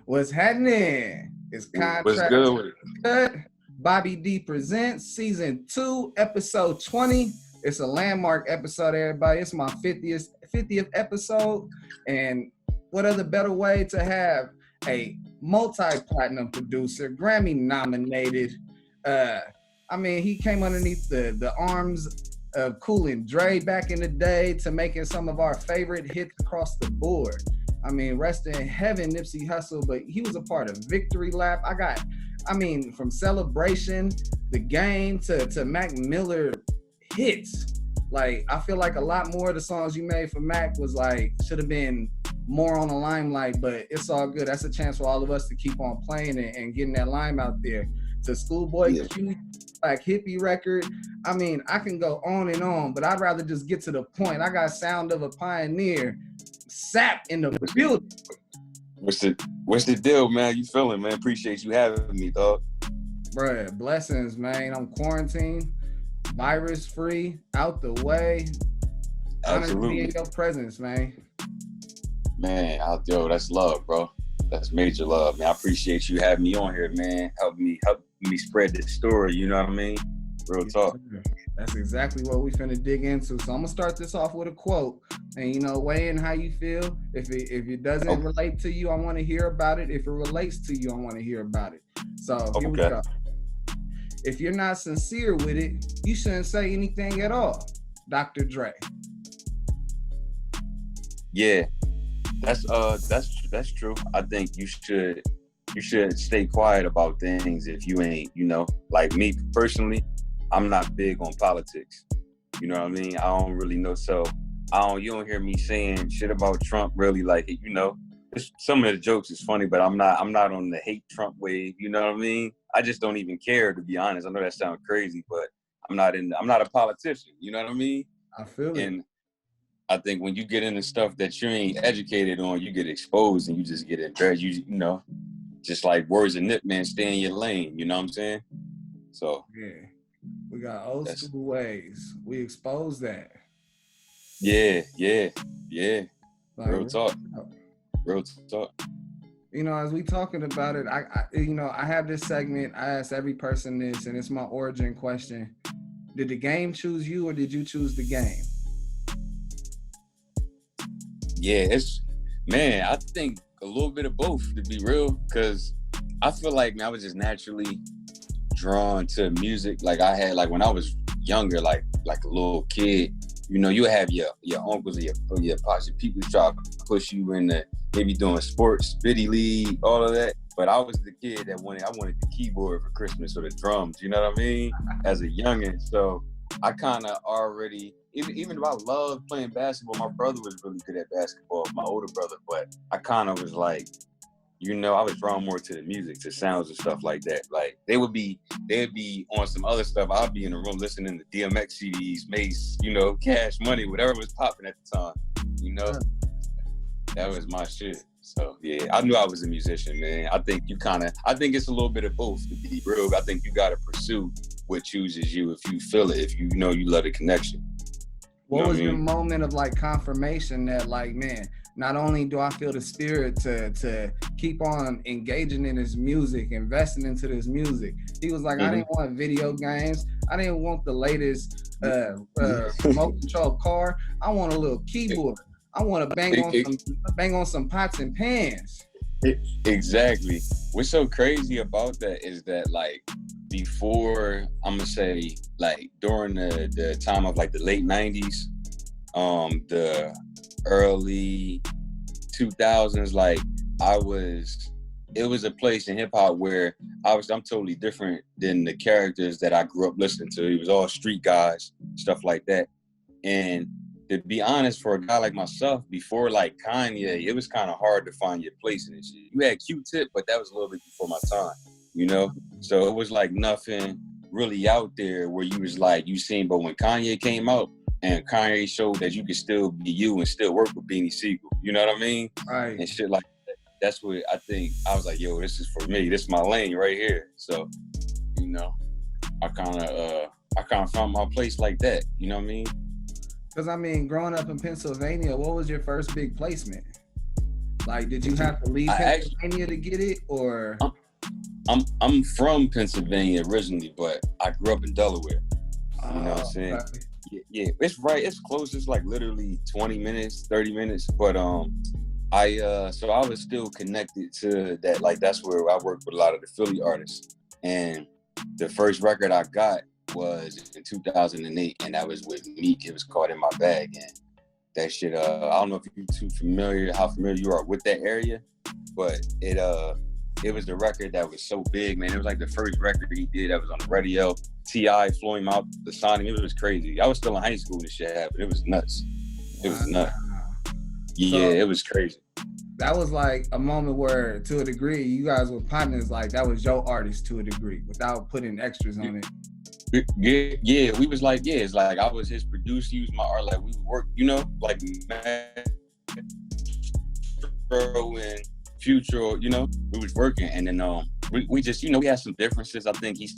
What's happening? It's What's Contract good with it? Cut. Bobby D Presents Season 2, Episode 20. It's a landmark episode, everybody. It's my 50th episode. And what other better way to have a multi-platinum producer, Grammy nominated. He came underneath the arms of Cool Dre back in the day to making some of our favorite hits across the board. I mean, rest in heaven, Nipsey Hussle, but he was a part of Victory Lap. From Celebration, The Game to Mac Miller hits. Like, I feel like a lot more of the songs you made for Mac was like, should have been more on the limelight, but it's all good. That's a chance for all of us to keep on playing and getting that lime out there. To Schoolboy Q, like hippie record. I mean, I can go on and on, but I'd rather just get to the point. I got Sound of a Pioneer, Sap in the building. What's the deal, man? You feeling, man? Appreciate you having me, dog. Bruh, blessings, man. I'm quarantined, virus free, out the way. Honored to be in your presence, man. Man, that's love, bro. That's major love, man. I appreciate you having me on here, man. Help me spread this story, you know what I mean? Real talk. That's exactly what we finna dig into. So I'm gonna start this off with a quote, and weigh in how you feel. If it doesn't relate to you, I want to hear about it. If it relates to you, I want to hear about it. So here we go. If you're not sincere with it, you shouldn't say anything at all. Dr. Dre. Yeah, that's true. I think you should stay quiet about things if you ain't, like me personally, I'm not big on politics. You know what I mean? I don't really know. So you don't hear me saying shit about Trump really, like, some of the jokes is funny, but I'm not on the hate Trump wave. You know what I mean? I just don't even care, to be honest. I know that sounds crazy, but I'm not a politician. You know what I mean? I feel it. And I think when you get into stuff that you ain't educated on, you get exposed and you just get embarrassed. Just like words of Nip, man, stay in your lane. You know what I'm saying? So yeah, we got old school ways. We expose that. Yeah. Like, Real talk. As we talking about it, I have this segment. I ask every person this, and it's my origin question. Did the game choose you, or did you choose the game? Yeah, I think a little bit of both, to be real, because I feel like, man, I was just naturally drawn to music. Like I had, like when I was younger, like a little kid, you have your uncles or your pops, your people try to push you into maybe doing sports, biddy league, all of that. But I was the kid that I wanted the keyboard for Christmas or the drums, you know what I mean? As a youngin'. So I kind of already, even though I loved playing basketball, my brother was really good at basketball, my older brother, but I kind of was like, I was drawn more to the music, to sounds and stuff like that. Like they'd be on some other stuff. I'd be in the room listening to DMX CDs, Mace, Cash Money, whatever was popping at the time, That was my shit. So yeah, I knew I was a musician, man. I think it's a little bit of both, to be real. I think you gotta pursue what chooses you if you feel it, if you love the connection. What was your moment of like confirmation that like, man, not only do I feel the spirit to keep on engaging in this music, investing into this music. He was like, I didn't want video games. I didn't want the latest remote control car. I want a little keyboard. I want to bang on some pots and pans. Exactly. What's so crazy about that is that, like, before, I'm gonna say, like, during the time of like the late 90s, the early 2000s, like it was a place in hip hop where I'm totally different than the characters that I grew up listening to. It was all street guys, stuff like that. And to be honest, for a guy like myself, before like Kanye, it was kind of hard to find your place in this shit. You had Q-Tip, but that was a little bit before my time, So it was like nothing really out there where you was like, you seen, but when Kanye came out and Kanye showed that you could still be you and still work with Beanie Siegel, you know what I mean? Right. And shit like that. That's what I think, I was like, yo, this is for me. This is my lane right here. So, I kind of found my place like that, you know what I mean? Because, growing up in Pennsylvania, what was your first big placement? Like, did you have to leave Pennsylvania to get it, or? I'm from Pennsylvania originally, but I grew up in Delaware. You know what I'm saying? Okay. Yeah, it's right. It's close. It's like literally 20 minutes, 30 minutes. But so I was still connected to that. Like, that's where I worked with a lot of the Philly artists. And the first record I got was in 2008, and that was with Meek. It was called In My Bag, and that shit. I don't know if you're how familiar you are with that area, but it was the record that was so big, man. It was like the first record he did that was on the radio. T.I. flew him out the signing. It was crazy. I was still in high school when this shit happened. It was nuts. It was nuts. Yeah, so, it was crazy. That was like a moment where, to a degree, you guys were partners. Like, that was your artist to a degree, without putting extras on it. Yeah, we was like, it's like I was his producer, he was my art, like we worked, you know, like Metro and Future, you know, we was working, and then we just, you know, we had some differences. I think he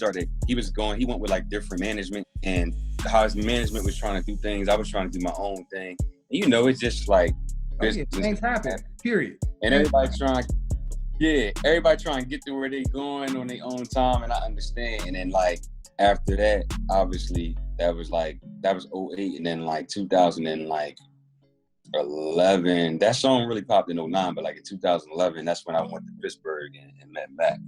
went with like different management, and how his management was trying to do things, I was trying to do my own thing. And, you know, it's just like business. Things happen, period. And everybody trying to get to where they going on their own time, and I understand. And then like after that, obviously that was 08, and then like 2011, that song really popped in 09, but like in 2011, that's when I went to Pittsburgh and met Mac.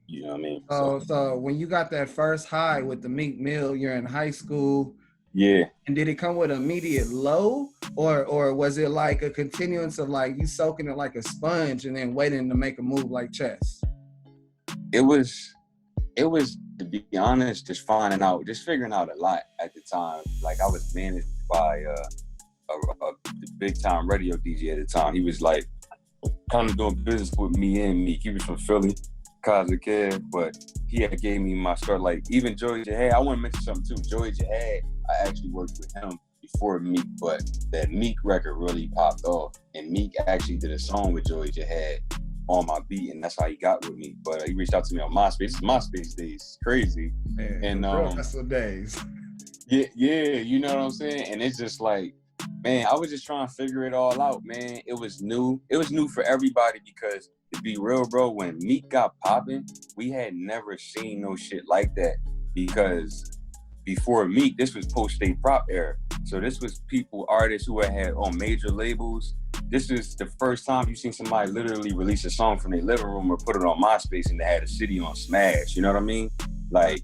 You know what I mean? So when you got that first high with the Meek Mill, you're in high school. Yeah. And did it come with an immediate low, or was it like a continuance of like you soaking it like a sponge and then waiting to make a move like chess? It was, to be honest, just figuring out a lot at the time. Like, I was managed by a big time radio DJ at the time. He was like kind of doing business with me and Meek. He was from Philly, Kaza Kid, but he had gave me my start. Like, even Joey Jihad, I want to mention something too. Joey Jihad, I actually worked with him before Meek, but that Meek record really popped off, and Meek actually did a song with Joey Jihad on my beat, and that's how he got with me. But he reached out to me on MySpace. This is MySpace days, crazy. Man, and that's the days. Yeah, you know what I'm saying? And it's just like, man, I was just trying to figure it all out, man. It was new. It was new for everybody, because to be real, bro, when Meek got popping, we had never seen no shit like that, because before Meek, this was post-State Prop era. So this was artists who had on major labels. This is the first time you seen somebody literally release a song from their living room or put it on MySpace and they had a city on Smash. You know what I mean? Like,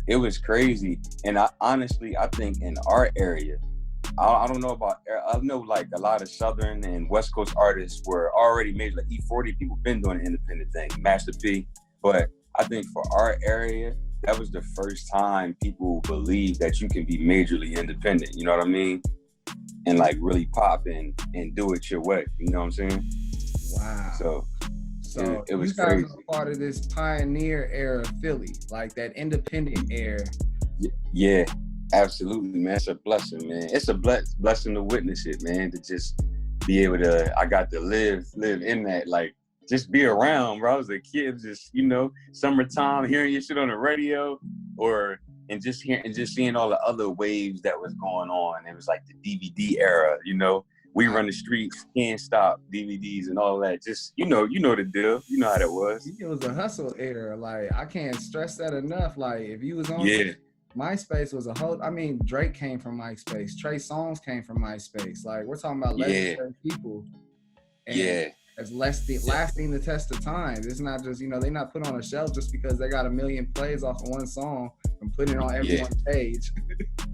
it was crazy. And I think in our area, I don't know about, I know like a lot of Southern and West Coast artists were already major, like E40 people been doing the independent thing, Master P. But I think for our area, that was the first time people believed that you can be majorly independent, you know what I mean? And like really pop and do it your way, you know what I'm saying? Wow. So it was you guys crazy. Are part of this pioneer era of Philly, like that independent era. Yeah, absolutely, man. It's a blessing, man. It's a blessing to witness it, man, to just be able to, I got to live in that, like, just be around, bro. I was a kid, just, you know, summertime, hearing your shit on the radio, and just seeing all the other waves that was going on. It was like the DVD era, you know. We run the streets, can't stop, DVDs and all that. Just, you know the deal. You know how that was. It was a hustle era. Like, I can't stress that enough. Like, if you was on MySpace was a whole, I mean, Drake came from MySpace. Trey Songz came from MySpace. Like, we're talking about legendary people. And it's lasting the test of time. It's not just, you know, they're not put on a shelf just because they got 1 million plays off of one song and put it on everyone's page.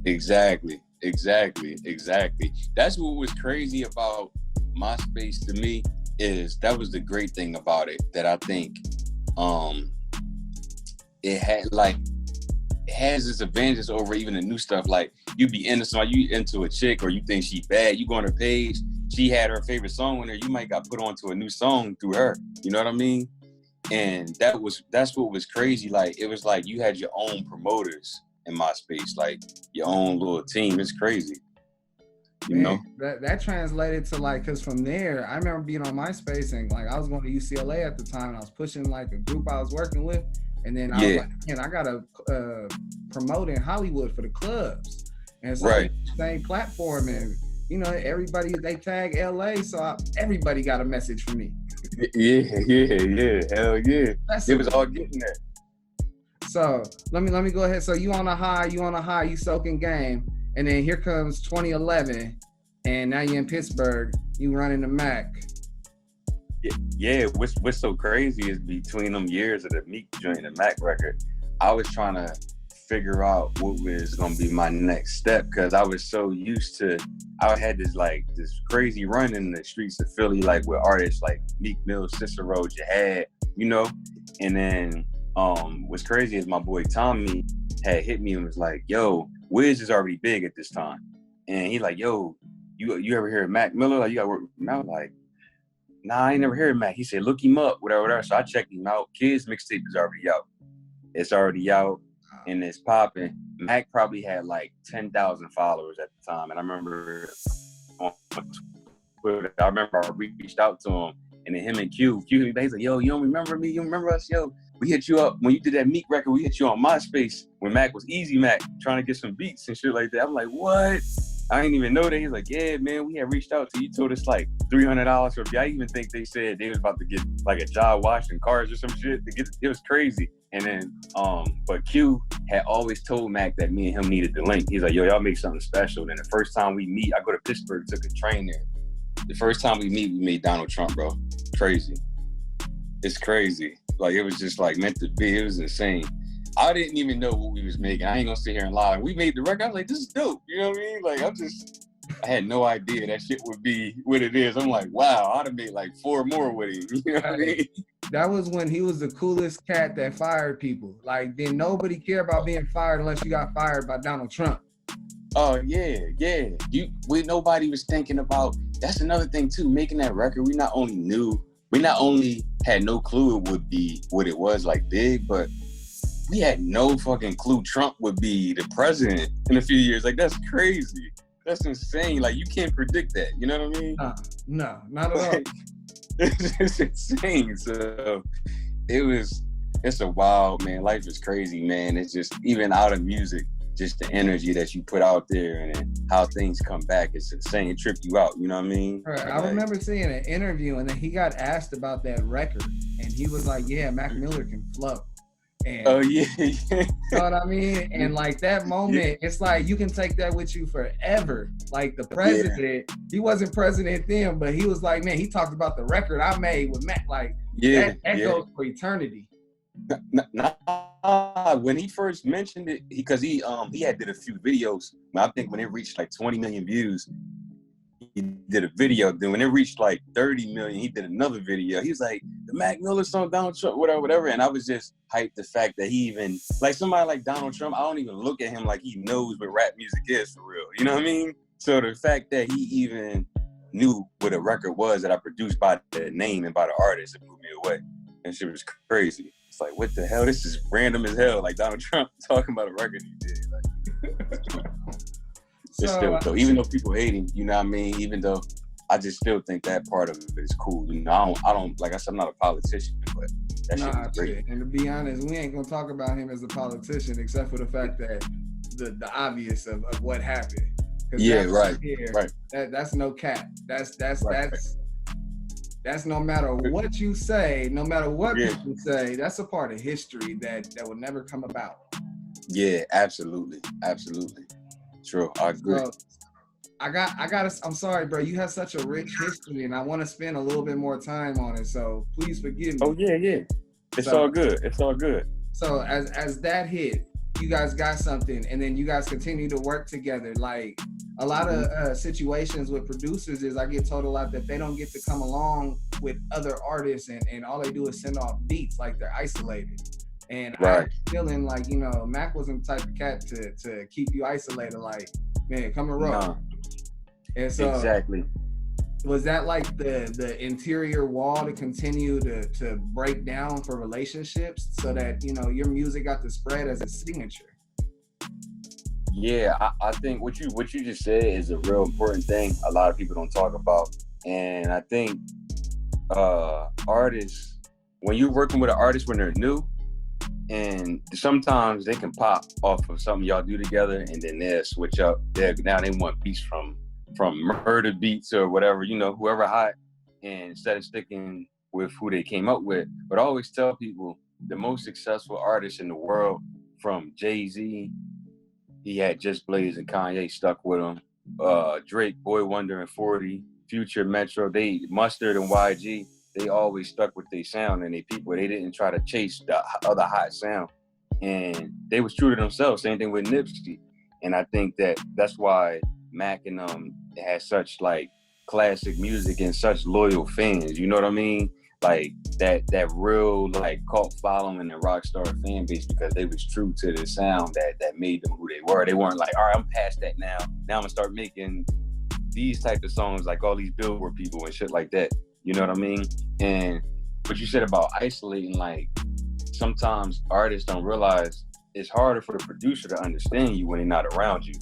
Exactly. That's what was crazy about MySpace to me, is that was the great thing about it, that I think it has its advantages over even the new stuff. Like, you be into somebody, you into a chick, or you think she bad, you go on her page, she had her favorite song on there, you might got put onto a new song through her. You know what I mean? And that's what was crazy. Like, it was like you had your own promoters in MySpace, like your own little team. It's crazy. You know? That translated to, like, because from there, I remember being on MySpace and like I was going to UCLA at the time, and I was pushing like a group I was working with. And then I was like, man, I got to promote in Hollywood for the clubs. And it's like the same platform. And everybody, they tag LA, so everybody got a message from me. Yeah. Hell yeah. It was all getting there. So let me go ahead. So you on a high, you soaking game, and then here comes 2011, and now you're in Pittsburgh, you running the Mac. Yeah, what's so crazy is between them years of the Meek joint, the Mac record, I was trying to figure out what was gonna be my next step, because I was so used to, I had this crazy run in the streets of Philly, like with artists like Meek Mill, Cicero, Jihad, and then what's crazy is my boy Tommy had hit me and was like, yo, Wiz is already big at this time, and he like, yo, you ever hear of Mac Miller? Like, you gotta work with him out? Like, nah, I ain't never heard of Mac. He said, look him up, whatever. So I checked him out. Kids mixtape is already out. It's already out and it's popping. Mac probably had like 10,000 followers at the time. And I remember on Twitter, I reached out to him, and then him and Q, he's like, yo, you don't remember me? You remember us? Yo, we hit you up when you did that Meek record. We hit you on MySpace when Mac was Easy Mac, trying to get some beats and shit like that. I'm like, what? I didn't even know that. He's like, yeah, man, we had reached out to you. Told us like $300 for I even think they said they was about to get like a job washing cars or some shit to get. It was crazy. And then, but Q had always told Mac that me and him needed to link. He's like, yo, y'all make something special. Then the first time we meet, I go to Pittsburgh, took a train there. The first time we meet, we made Donald Trump, bro. Crazy. It's crazy. Like, it was just like meant to be. It was insane. I didn't even know what we was making. I ain't gonna sit here and lie. We made the record. I was like, this is dope. You know what I mean? Like, I had no idea that shit would be what it is. I'm like, wow, I'd have made like 4 more with him. You know what I mean? That was when he was the coolest cat that fired people. Like, then nobody cared about being fired unless you got fired by Donald Trump. Oh, yeah. Nobody was thinking about, that's another thing too, making that record, we not only had no clue it would be what it was, like big, but we had no fucking clue Trump would be the president in a few years. Like, that's crazy. That's insane. Like, you can't predict that. You know what I mean? No, not at all. It's insane. So it's a wild, man. Life is crazy, man. It's just, even out of music, just the energy that you put out there and then how things come back, it's insane. It tripped you out, you know what I mean? Right. I remember seeing an interview, and then he got asked about that record, and he was like, yeah, Mac Miller can flow. And, oh, yeah. You know what I mean? And like that moment, it's like you can take that with you forever. Like the president, he wasn't president then, but he was like, man, he talked about the record I made with Mac. Like, that goes for eternity. When he first mentioned it, because he had did a few videos. I think when it reached like 20 million views, he did a video. Then when it reached like 30 million, he did another video. He was like, the Mac Miller song, Donald Trump, whatever. And I was just hyped the fact that he even, like somebody like Donald Trump, I don't even look at him like he knows what rap music is for real. You know what I mean? So the fact that he even knew what a record was that I produced by the name and by the artist, it blew me away. And shit was crazy. It's like, what the hell? This is random as hell. Like Donald Trump talking about a record he did. Like, it's still though, even though people hate him, you know what I mean? Even though I just still think that part of it is cool. You know, I don't like I said, I'm not a politician, but that shit is great. And to be honest, we ain't gonna talk about him as a politician except for the fact that the obvious of what happened. Yeah, right. That's no cap. That's no matter what you say, no matter what people say, that's a part of history that will never come about. Yeah, absolutely. True, I agree. So, I'm sorry, bro. You have such a rich history, and I want to spend a little bit more time on it. So please forgive me. Oh yeah. It's all good. So as that hit, you guys got something, and then you guys continue to work together. Like a lot of situations with producers is I get told a lot that they don't get to come along with other artists, and all they do is send off beats, like they're isolated. And I'm feeling like, you know, Mac wasn't the type of cat to keep you isolated. Like, man, come and roll. No. And so, exactly. Was that like the interior wall to continue to break down for relationships so that, you know, your music got to spread as a signature? Yeah, I think what you just said is a real important thing a lot of people don't talk about. And I think artists, when you're working with an artist when they're new, and sometimes they can pop off of something y'all do together, and then they'll switch up. Now they want beats from from murder beats or whatever, you know, whoever hot, and instead of sticking with who they came up with. But I always tell people the most successful artists in the world, from Jay-Z, he had Just Blaze and Kanye stuck with him. Drake, Boy Wonder and 40, Future, Metro, they Mustard and YG, they always stuck with their sound and their people. They didn't try to chase the other hot sound. And they was true to themselves. Same thing with Nipsey. And I think that's why Mac and had such like classic music and such loyal fans. You know what I mean? Like that real like cult following and rock star fan base, because they was true to the sound that made them who they were. They weren't like, all right, I'm past that now. Now I'm gonna start making these type of songs like all these Billboard people and shit like that. You know what I mean? And what you said about isolating, like sometimes artists don't realize it's harder for the producer to understand you when they're not around you.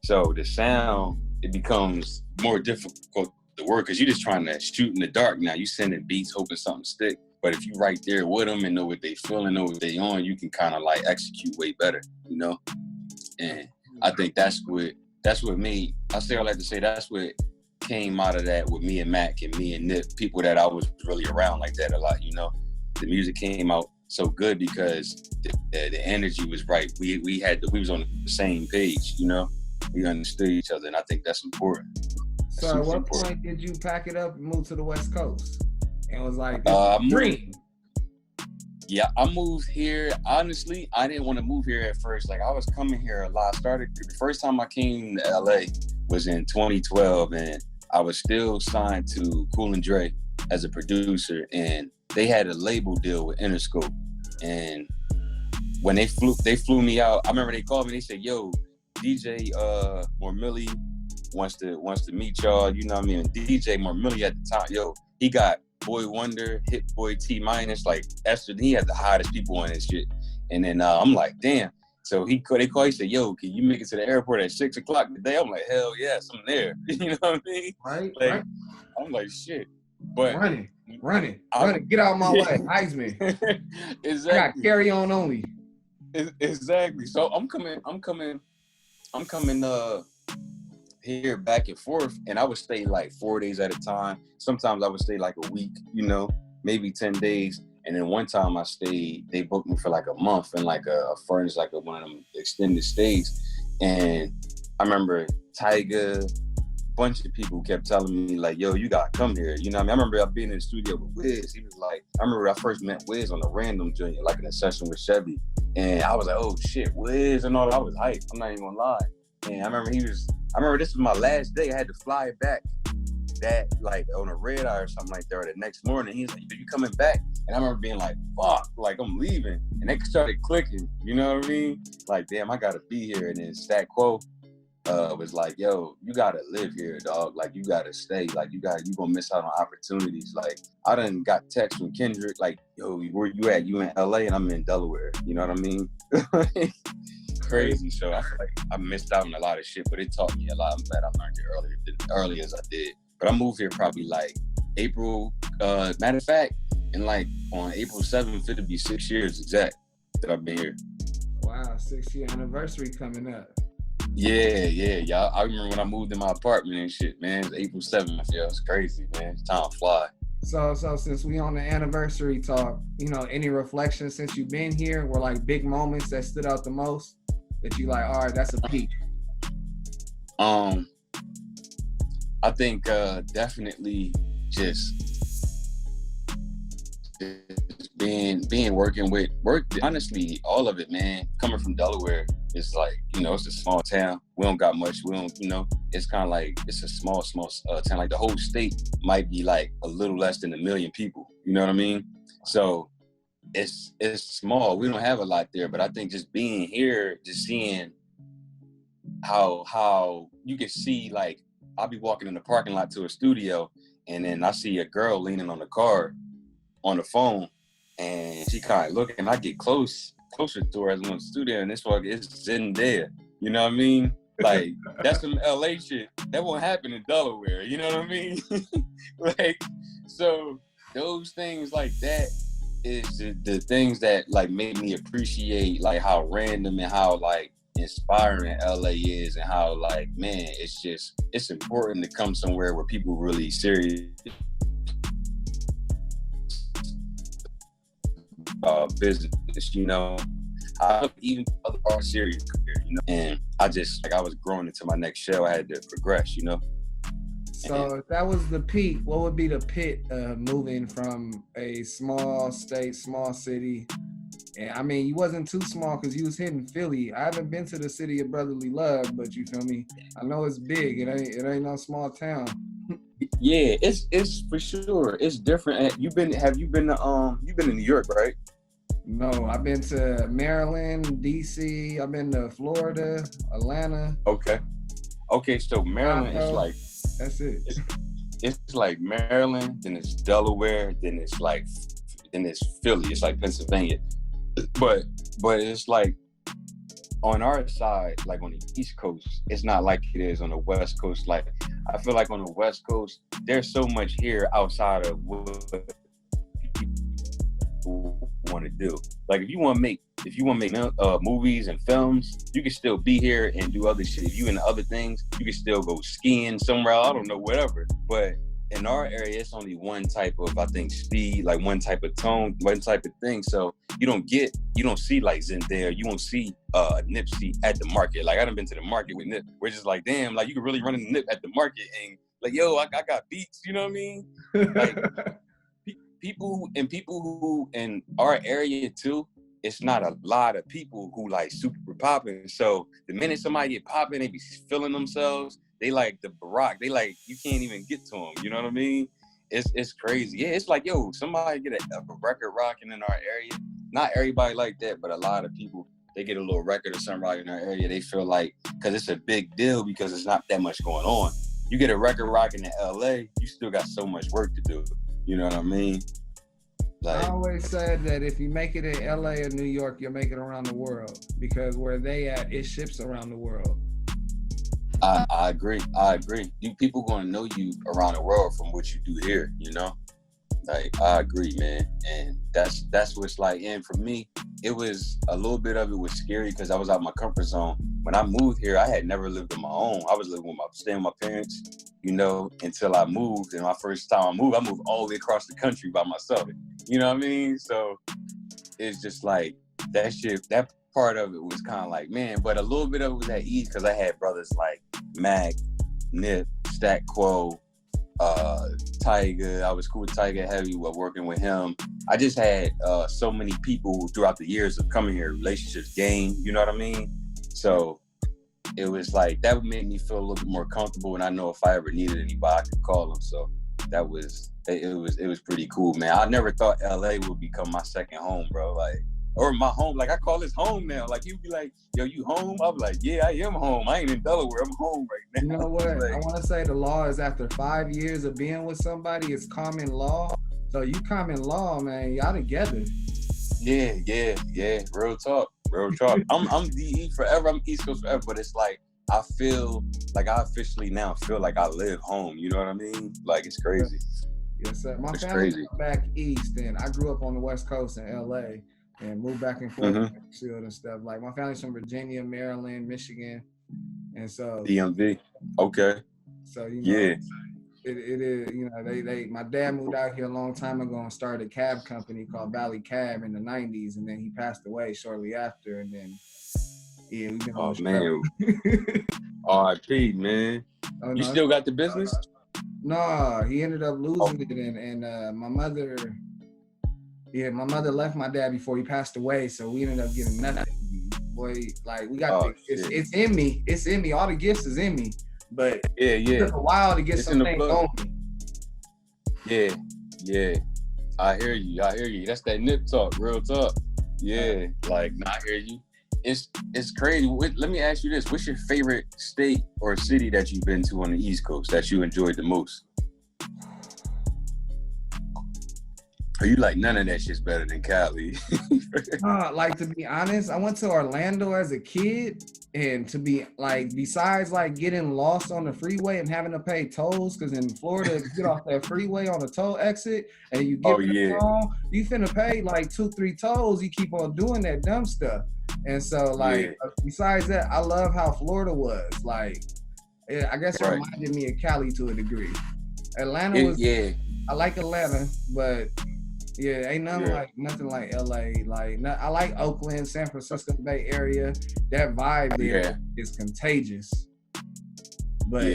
So the sound, it becomes more difficult to work because you're just trying to shoot in the dark now. You sending beats, hoping something stick. But if you right there with them and know what they feel and know what they on, you can kind of like execute way better, you know? And I think that's what made, I say I like to say that's what came out of that with me and Mac and me and Nip, people that I was really around like that a lot, you know? The music came out so good because the energy was right. We was on the same page, you know? We understood each other, and I think that's important. So at what point did you pack it up and move to the West Coast? And it was like, dream. Yeah, I moved here. Honestly, I didn't want to move here at first. Like, I was coming here a lot. The first time I came to LA was in 2012, and I was still signed to Cool Dre as a producer, and they had a label deal with Interscope. And when they flew me out, I remember they called me, they said, yo, DJ Mormilli wants to meet y'all, you know what I mean? And DJ Mormilli at the time, yo, he got Boy Wonder, Hit Boy T Minus, like Esther, he had the hottest people on his shit. And then I'm like, damn. So they called, he said, yo, can you make it to the airport at 6 o'clock today? I'm like, hell yes, I'm there. You know what I mean? Right, like, right. I'm like, shit. But running, get out of my way, Heisman. Exactly. I got carry on only. Exactly. So I'm coming here back and forth, and I would stay like 4 days at a time. Sometimes I would stay like a week, you know, maybe 10 days. And then one time I stayed, they booked me for like a month in like a furnace, like one of them extended stays. And I remember Tyga, a bunch of people kept telling me like, yo, you gotta come here. You know what I mean? I remember being in the studio with Wiz. He was like, I remember I first met Wiz on a random joint, like in a session with Chevy. And I was like, oh shit, Wiz and all that. I was hyped. I'm not even gonna lie. And I remember this was my last day. I had to fly back that like on a red eye or something like that, or the next morning. He's like, are you coming back? And I remember being like, fuck, like I'm leaving. And they started clicking, you know what I mean? Like, damn, I gotta be here. And then Stat Quo was like, yo, you gotta live here, dog. Like, you gotta stay. Like, you gonna miss out on opportunities. Like, I done got text from Kendrick, like, yo, where you at? You in LA and I'm in Delaware. You know what I mean? Crazy. So I feel like I missed out on a lot of shit, but it taught me a lot. I'm glad I learned it early as I did. But I moved here probably like April, matter of fact, and like on April 7th, it'll be 6 years exact that I've been here. Wow, 6-year anniversary coming up. Yeah. I remember when I moved in my apartment and shit, man. It was April 7th. Yeah, it's crazy, man. Time fly. So since we on the anniversary talk, you know, any reflections since you've been here were like big moments that stood out the most that you like, all right, that's a peak? I think definitely just being working with honestly, all of it, man. Coming from Delaware, it's like, you know, it's a small town. We don't got much. We don't, you know, it's kind of like, it's a small town. Like the whole state might be like a little less than 1 million people. You know what I mean? So it's small. We don't have a lot there, but I think just being here, just seeing how you can see, like, I'll be walking in the parking lot to a studio, and then I see a girl leaning on the car on the phone, and she kind of looking, and I get closer to her as I'm in the studio, and it's like, it's sitting there. You know what I mean? Like, that's some LA shit. That won't happen in Delaware. You know what I mean? Like, so those things like that is the things that like made me appreciate like how random and how like inspiring LA is and how like, man, it's important to come somewhere where people really serious business, you know. I even other are serious career, you know. And I was growing into my next show. I had to progress, you know. So if that was the peak, what would be the pit of moving from a small state, small city? And I mean, you wasn't too small because you was hitting Philly. I haven't been to the city of brotherly love, but you feel me? I know it's big. It ain't no small town. Yeah, it's for sure. It's different. Have you been to New York, right? No, I've been to Maryland, DC. I've been to Florida, Atlanta. Okay. So Maryland is like, that's it. It's like Maryland, then it's Delaware, then it's Philly. It's like Pennsylvania, but it's like on our side, like on the East Coast, it's not like it is on the West Coast. Like I feel like on the West Coast, there's so much here outside of what people want to do. Like if you want to make movies and films, you can still be here and do other shit. If you into other things, you can still go skiing somewhere, I don't know, whatever. But in our area, it's only one type of, I think, speed, like one type of tone, one type of thing. So you don't see like Zendaya, you won't see Nipsey at the market. Like I done been to the market with Nip. We're just like, damn, like you can really run into Nip at the market and like, yo, I got beats, you know what I mean? Like people who in our area too, it's not a lot of people who like super popping. So the minute somebody get popping, they be feeling themselves. They like the Barack. They like, you can't even get to them. You know what I mean? It's crazy. Yeah, it's like, yo, somebody get a record rocking in our area. Not everybody like that, but a lot of people, they get a little record or something rocking in our area. They feel like, because it's a big deal because it's not that much going on. You get a record rocking in LA, you still got so much work to do. You know what I mean? Like, I always said that if you make it in LA or New York, you'll make it around the world because where they at, it ships around the world. I agree. People gonna know you around the world from what you do here, you know? Like, I agree, man. And that's what's like. And for me, it was a little bit of it was scary because I was out of my comfort zone. When I moved here, I had never lived on my own. I was staying with my parents, you know, until I moved. And my first time I moved all the way across the country by myself. You know what I mean? So it's just like that shit, that part of it was kind of like, man, but a little bit of it was at ease because I had brothers like Mac, Nip, Stack Quo, Tyga. I was cool with Tyga heavy while working with him. I just had so many people throughout the years of coming here, relationships gained, you know what I mean? So it was like, that would make me feel a little bit more comfortable, and I know if I ever needed anybody, I could call them. So that was, it was pretty cool, man. I never thought LA would become my second home, bro. Like, or my home, like I call this home now. Like you'd be like, yo, you home? I'm like, yeah, I am home. I ain't in Delaware, I'm home right now. You know what? Like, I want to say the law is after 5 years of being with somebody, it's common law. So you common law, man, y'all together. Yeah. Real talk. I'm DE forever, I'm East Coast forever, but it's like, I feel like I officially now feel like I live home. You know what I mean? Like it's crazy. Yes, sir. My family's back east, and I grew up on the West Coast in LA. And moved back and forth and stuff. Like my family's from Virginia, Maryland, Michigan, and so DMV. Okay. So you know, it is. You know, they. My dad moved out here a long time ago and started a cab company called Valley Cab in the '90s, and then he passed away shortly after. And then we've been on man. R.I.P. man. Oh, no, you still got the business? No, he ended up losing it, and my mother. Yeah, my mother left my dad before he passed away, so we ended up getting nothing. Boy, like we got it's in me. It's in me. All the gifts is in me. But it took a while to get something on me. Yeah. I hear you. That's that Nip talk, real talk. Yeah, like I hear you. It's crazy. Let me ask you this. What's your favorite state or city that you've been to on the East Coast that you enjoyed the most? Are you like, none of that shit's better than Cali? Like, to be honest, I went to Orlando as a kid, and to be like, besides like getting lost on the freeway and having to pay tolls, because in Florida, you get off that freeway on a toll exit and you get home, you finna pay like 2-3 tolls. You keep on doing that dumb stuff. And so, like, besides that, I love how Florida was. Like, I guess it reminded me of Cali to a degree. Atlanta was, I like Atlanta, but yeah, ain't nothing like LA. Like, I like Oakland, San Francisco Bay Area. That vibe there is contagious. But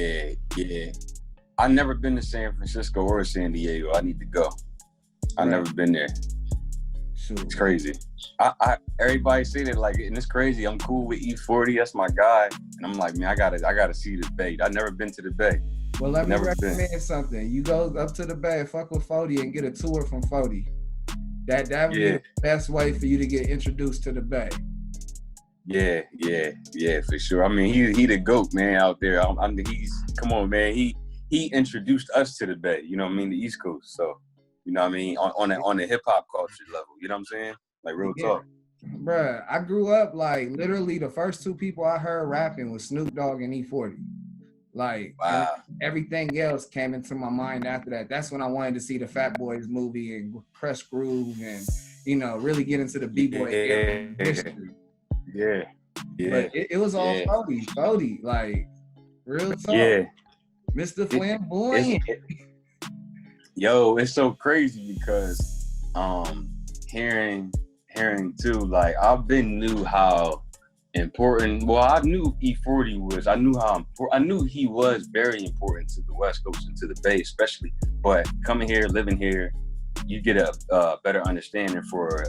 I've never been to San Francisco or San Diego. I need to go. I've never been there. Shoot. It's crazy. I everybody say that, like, and it's crazy. I'm cool with E40. That's my guy. And I'm like, man, I gotta see the Bay. I've never been to the Bay. Well, let me recommend something. You go up to the Bay, fuck with 40, and get a tour from 40. That would be the best way for you to get introduced to the Bay. Yeah, for sure. I mean, he the GOAT, man, out there. Come on, man. He introduced us to the Bay. You know what I mean? The East Coast. So, you know what I mean? On the hip hop culture level. You know what I'm saying? Like, real talk. Bruh, I grew up, like, literally the first two people I heard rapping was Snoop Dogg and E40. Like, everything else came into my mind after that. That's when I wanted to see the Fat Boys movie and Crush Groove and, you know, really get into the B-boy history. Yeah. But it was all 40, like, real talk. Yeah. Mr. Flamboyant. Yo, it's so crazy because hearing too, like, I've been knew how important. Well, I knew E40 was. I knew he was very important to the West Coast and to the Bay, especially. But coming here, living here, you get a better understanding for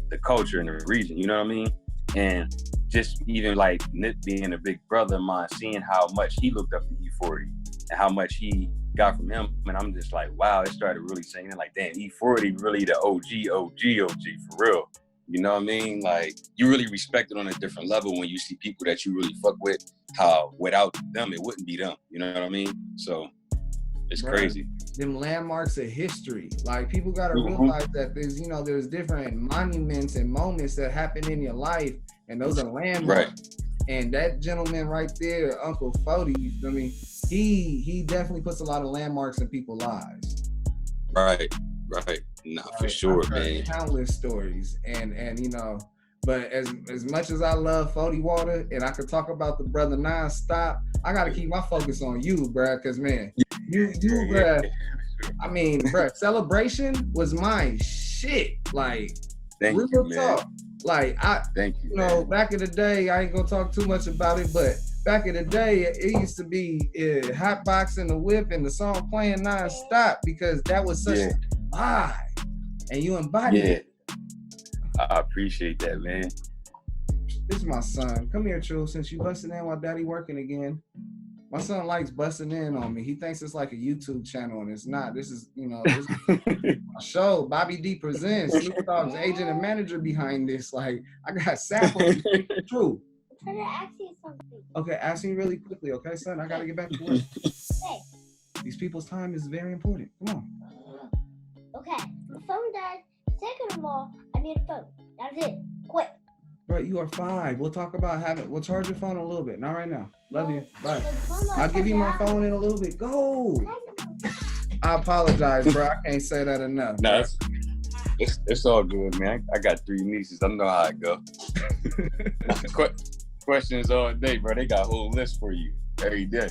the culture in the region. You know what I mean? And just even like Nip being a big brother of mine, seeing how much he looked up to E40 and how much he got from him, and I'm just like, wow, it started really saying like, damn, E40 really the OG for real. You know what I mean? Like, you really respect it on a different level when you see people that you really fuck with, how without them, it wouldn't be them. You know what I mean? So it's crazy. Them landmarks of history. Like, people got to realize that there's different monuments and moments that happen in your life, and those are landmarks. Right. And that gentleman right there, Uncle 40, you feel me? He definitely puts a lot of landmarks in people's lives. Right. No, for sure, man. Countless stories, and you know, but as much as I love 40 Water, and I could talk about the brother non-stop, I gotta keep my focus on you, bruh, because man, you, bruh. I mean, bruh, Celebration was my shit. Like, thank real you, talk. Man. Like, thank you, know, back in the day, I ain't gonna talk too much about it, but back in the day, it used to be hot box in the whip and the song playing non-stop because that was such a vibe, and you embodied it. I appreciate that, man. This is my son. Come here, True. Since you busting in while daddy working again. My son likes busting in on me. He thinks it's like a YouTube channel, and it's not. This is, this is my show. Bobby D presents. Snoop Dogg's agent and manager behind this. Like, I got Sap True. I'm trying to ask you something. Okay, ask me really quickly, okay, son? I gotta get back to work. Hey. These people's time is very important. Come on. Okay, my phone died. Second of all, I need a phone. That's it. Quick. Bro, you are 5. We'll talk about we'll charge your phone a little bit. Not right now. Love you. Bye. I'll give you my phone in a little bit. Go. I apologize, bro. I can't say that enough. No, it's all good, man. I got 3 nieces. I know how it go. Questions all day, bro. They got a whole list for you every day.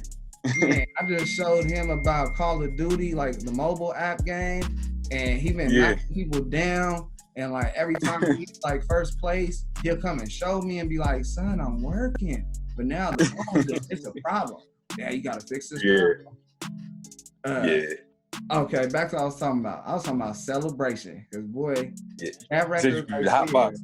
Man, I just showed him about Call of Duty, like the mobile app game, and he been knocking people down. And like every time he's like first place, he'll come and show me and be like, "Son, I'm working." But now the phone, it's a problem. Yeah, you gotta fix this. Okay, back to what I was talking about. I was talking about Celebration, because boy, that record. Hotbox.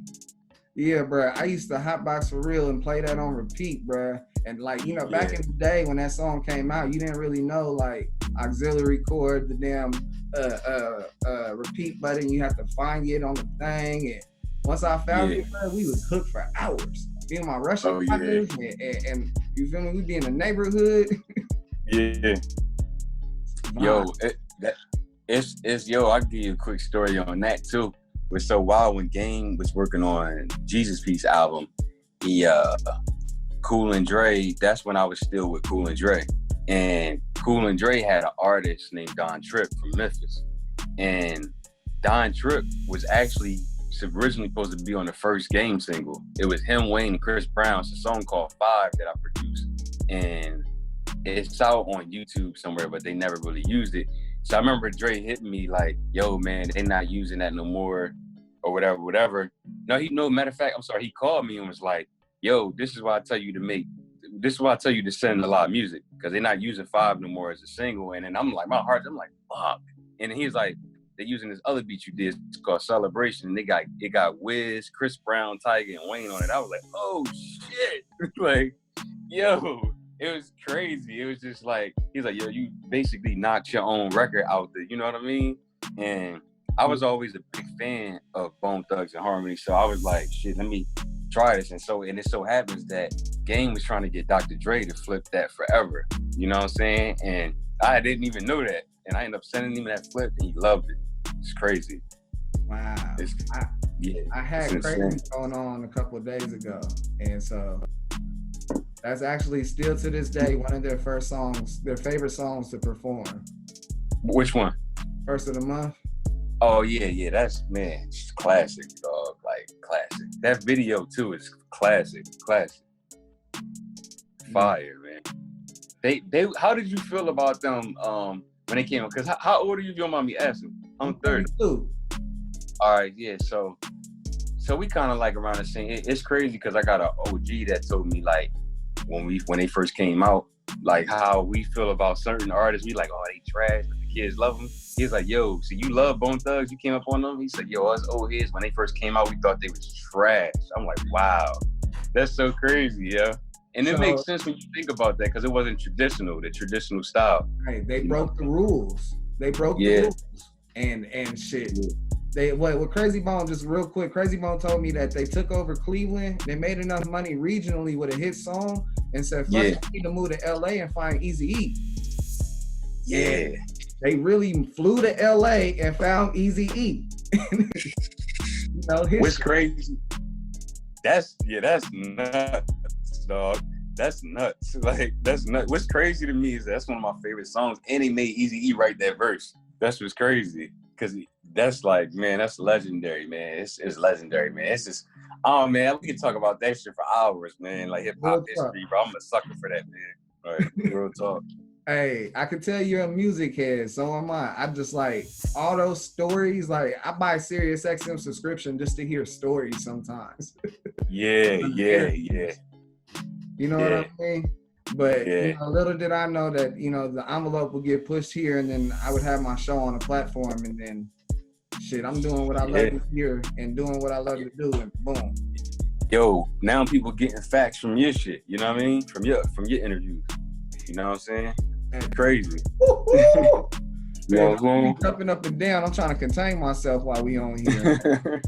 Yeah, bro. I used to hotbox for real and play that on repeat, bro. And like, back in the day when that song came out, you didn't really know like auxiliary chord, the damn repeat button. You have to find it on the thing. And once I found it, bro, we was hooked for hours. Me and my Russian partners, and you feel me? We be in the neighborhood. Yo, I'll give you a quick story on that too. It was so wild when Game was working on Jesus Peace album. He Cool and Dre, that's when I was still with Cool and Dre. And Cool and Dre had an artist named Don Tripp from Memphis. And Don Tripp was actually originally supposed to be on the first Game single. It was him, Wayne, and Chris Brown. It's a song called 5 that I produced. And it's out on YouTube somewhere, but they never really used it. So I remember Dre hitting me like, yo, man, they not using that no more or whatever. No, matter of fact, I'm sorry, he called me and was like, yo, this is why I tell you to send a lot of music, because they're not using 5 no more as a single. And then I'm like, I'm like, fuck. And then he's like, they're using this other beat you did, it's called Celebration, and it got Wiz, Chris Brown, Tyga, and Wayne on it. I was like, oh shit. Like, yo, it was crazy. It was just like, he's like, yo, you basically knocked your own record out there, you know what I mean? And I was always a big fan of Bone Thugs and Harmony, so I was like, shit, let me try this. And it so happens that Game was trying to get Dr. Dre to flip that forever, you know what I'm saying? And I didn't even know that, and I ended up sending him that flip, and he loved it. It's crazy. Wow. I had Crazy going on a couple of days ago, and so that's actually still to this day one of their favorite songs to perform. Which one? First of the Month. Oh yeah, that's, man, it's classic, dog. Like, classic. That video too is classic. Fire, man. They how did you feel about them when they came out? Because how old are you, if you don't mind me asking? I'm 32. All right, yeah, so we kind of like around the same. It's crazy because I got an OG that told me, like, when they first came out, like, how we feel about certain artists. We like, oh, they trash, but the kids love them. He's like, yo, so you love Bone Thugs? You came up on them? He said, yo, us old heads, when they first came out, we thought they was trash. I'm like, wow, that's so crazy, yeah. And it makes sense when you think about that, because it wasn't the traditional style. Right, they broke the rules. They broke the rules. And shit. What Crazy Bone, just real quick, Crazy Bone told me that they took over Cleveland, they made enough money regionally with a hit song, and said, fuck, we need to move to LA and find Eazy-E. Yeah. They really flew to LA and found Eazy-E. What's crazy? That's nuts, dog. That's nuts. Like, that's nuts. What's crazy to me is that's one of my favorite songs, and they made Eazy-E write that verse. That's what's crazy, because that's like, man, that's legendary, man. It's legendary, man. It's just, oh man, we can talk about that shit for hours, man. Like hip hop history, bro. I'm a sucker for that, man. All right, real talk. Hey, I can tell you're a music head, so am I. I just like all those stories. Like, I buy Sirius XM subscription just to hear stories sometimes. Yeah. You know what I mean? But little did I know that, the envelope would get pushed here, and then I would have my show on a platform, and then shit, I'm doing what I love to hear and doing what I love to do, and boom. Yo, now people getting facts from your shit, you know what I mean? From your interviews. You know what I'm saying? That's crazy. Man, jumping up and down. I'm trying to contain myself while we on here.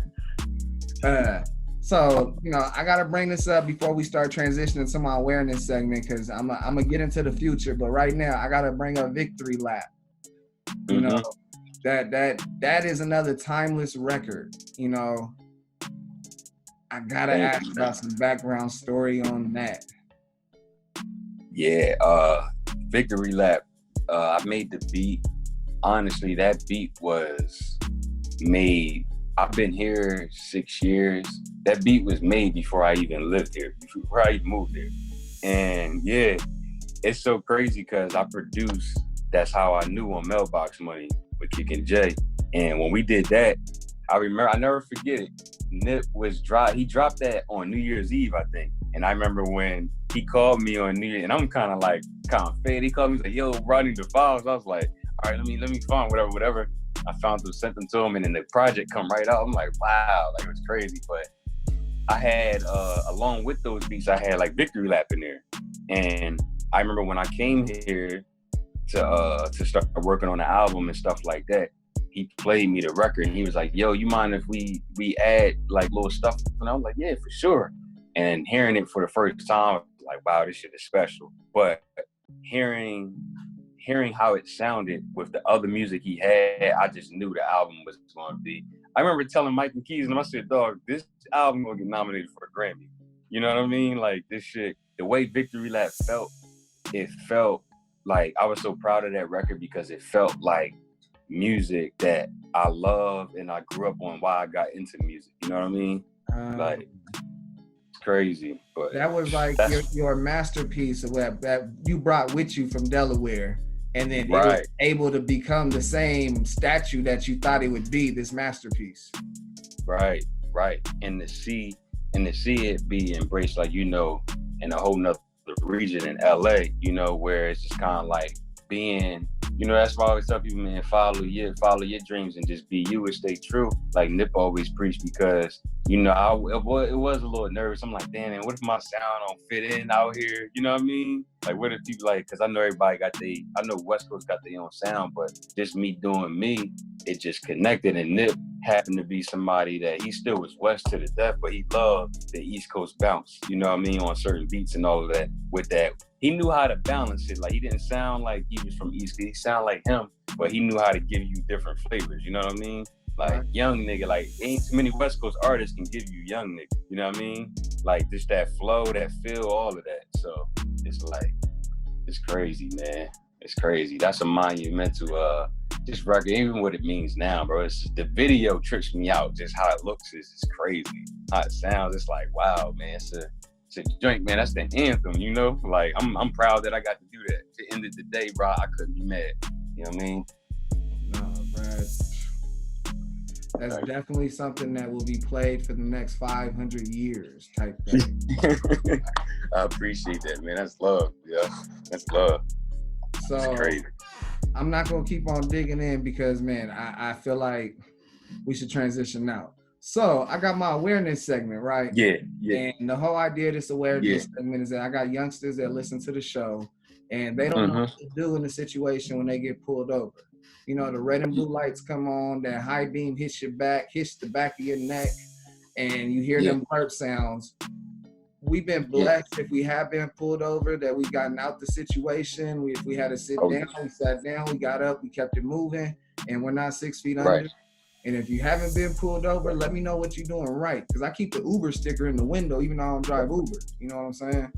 So, I got to bring this up before we start transitioning to my awareness segment, because I'm going to get into the future. But right now, I got to bring up Victory Lap. You know, that is another timeless record. I got to ask about some background story on that. Yeah, Victory Lap. I made the beat. Honestly, that beat was made. I've been here 6 years. That beat was made before I even lived here, before I even moved here. And yeah, it's so crazy because I produced That's How I Knew on Mailbox Money with Kick and Jay. And when we did that, I never forget it. Nip he dropped that on New Year's Eve, I think. And I remember when he called me on New Year, and I'm kind of fed. He called me, he's like, yo, Rodney the files. I was like, all right, let me find whatever. I found them, sent them to him, and then the project come right out. I'm like, wow, like, it was crazy. But I had, along with those beats, I had like Victory Lap in there. And I remember when I came here to start working on the album and stuff like that, he played me the record, and he was like, yo, you mind if we add like little stuff? And I was like, yeah, for sure. And hearing it for the first time, I was like, wow, this shit is special. But hearing how it sounded with the other music he had, I just knew the album was going to be. I remember telling Mike and Keys, and I said, dog, this album will get nominated for a Grammy. You know what I mean? Like, this shit, the way Victory Lap felt, it felt like I was so proud of that record because it felt like music that I love and I grew up on, why I got into music. You know what I mean? Like, it's crazy. But that was like your masterpiece of that you brought with you from Delaware, and then it was able to become the same statue that you thought it would be, this masterpiece. Right. And to see it be embraced, like, you know, in a whole nother region in LA, you know, where it's just kind of like being, you know, that's why I always tell people, man, follow your dreams and just be you and stay true. Like Nip always preached, because, you know, it was a little nervous. I'm like, damn, what if my sound don't fit in out here? You know what I mean? Like, what if people, like, because I know everybody I know West Coast got their own sound, but just me doing me, it just connected. And Nip happened to be somebody that he still was West to the death, but he loved the East Coast bounce, you know what I mean, on certain beats and all of that. With that, he knew how to balance it. Like, he didn't sound like he was from East Coast. He sounded like him, but he knew how to give you different flavors, you know what I mean? Like, young nigga, like, ain't too many West Coast artists can give you young nigga, you know what I mean? Like, just that flow, that feel, all of that. So it's like, it's crazy, man. It's crazy. That's a monumental just record, even what it means now, bro. It's just, the video trips me out. Just how it looks is just crazy. How it sounds, it's like, wow, man. It's a joint, man. That's the anthem, you know? Like, I'm proud that I got to do that. At the end of the day, bro, I couldn't be mad. You know what I mean? No, bro. That's definitely something that will be played for the next 500 years type thing. I appreciate that, man. That's love. Yeah, that's love. So that's crazy. I'm not going to keep on digging in because, man, I feel like we should transition out. So I got my awareness segment, right? Yeah. And the whole idea of this awareness segment is that I got youngsters that listen to the show and they don't know what to do in the situation when they get pulled over. You know, the red and blue lights come on, that high beam hits your back, hits the back of your neck, and you hear them burp sounds. We've been blessed if we have been pulled over, that we've gotten out the situation. If we had to sit down, we sat down, we got up, we kept it moving, and we're not 6 feet under. Right. And if you haven't been pulled over, let me know what you're doing right. Because I keep the Uber sticker in the window, even though I don't drive Uber. You know what I'm saying?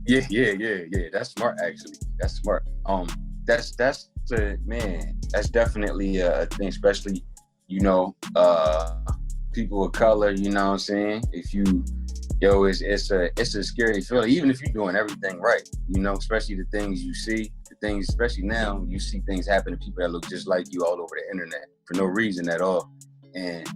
Yeah. That's smart, actually. That's smart. That's definitely a thing, especially, you know, people of color, you know what I'm saying? If you, it's a scary feeling, even if you're doing everything right, you know, especially the things you see, especially now, you see things happen to people that look just like you all over the internet for no reason at all. And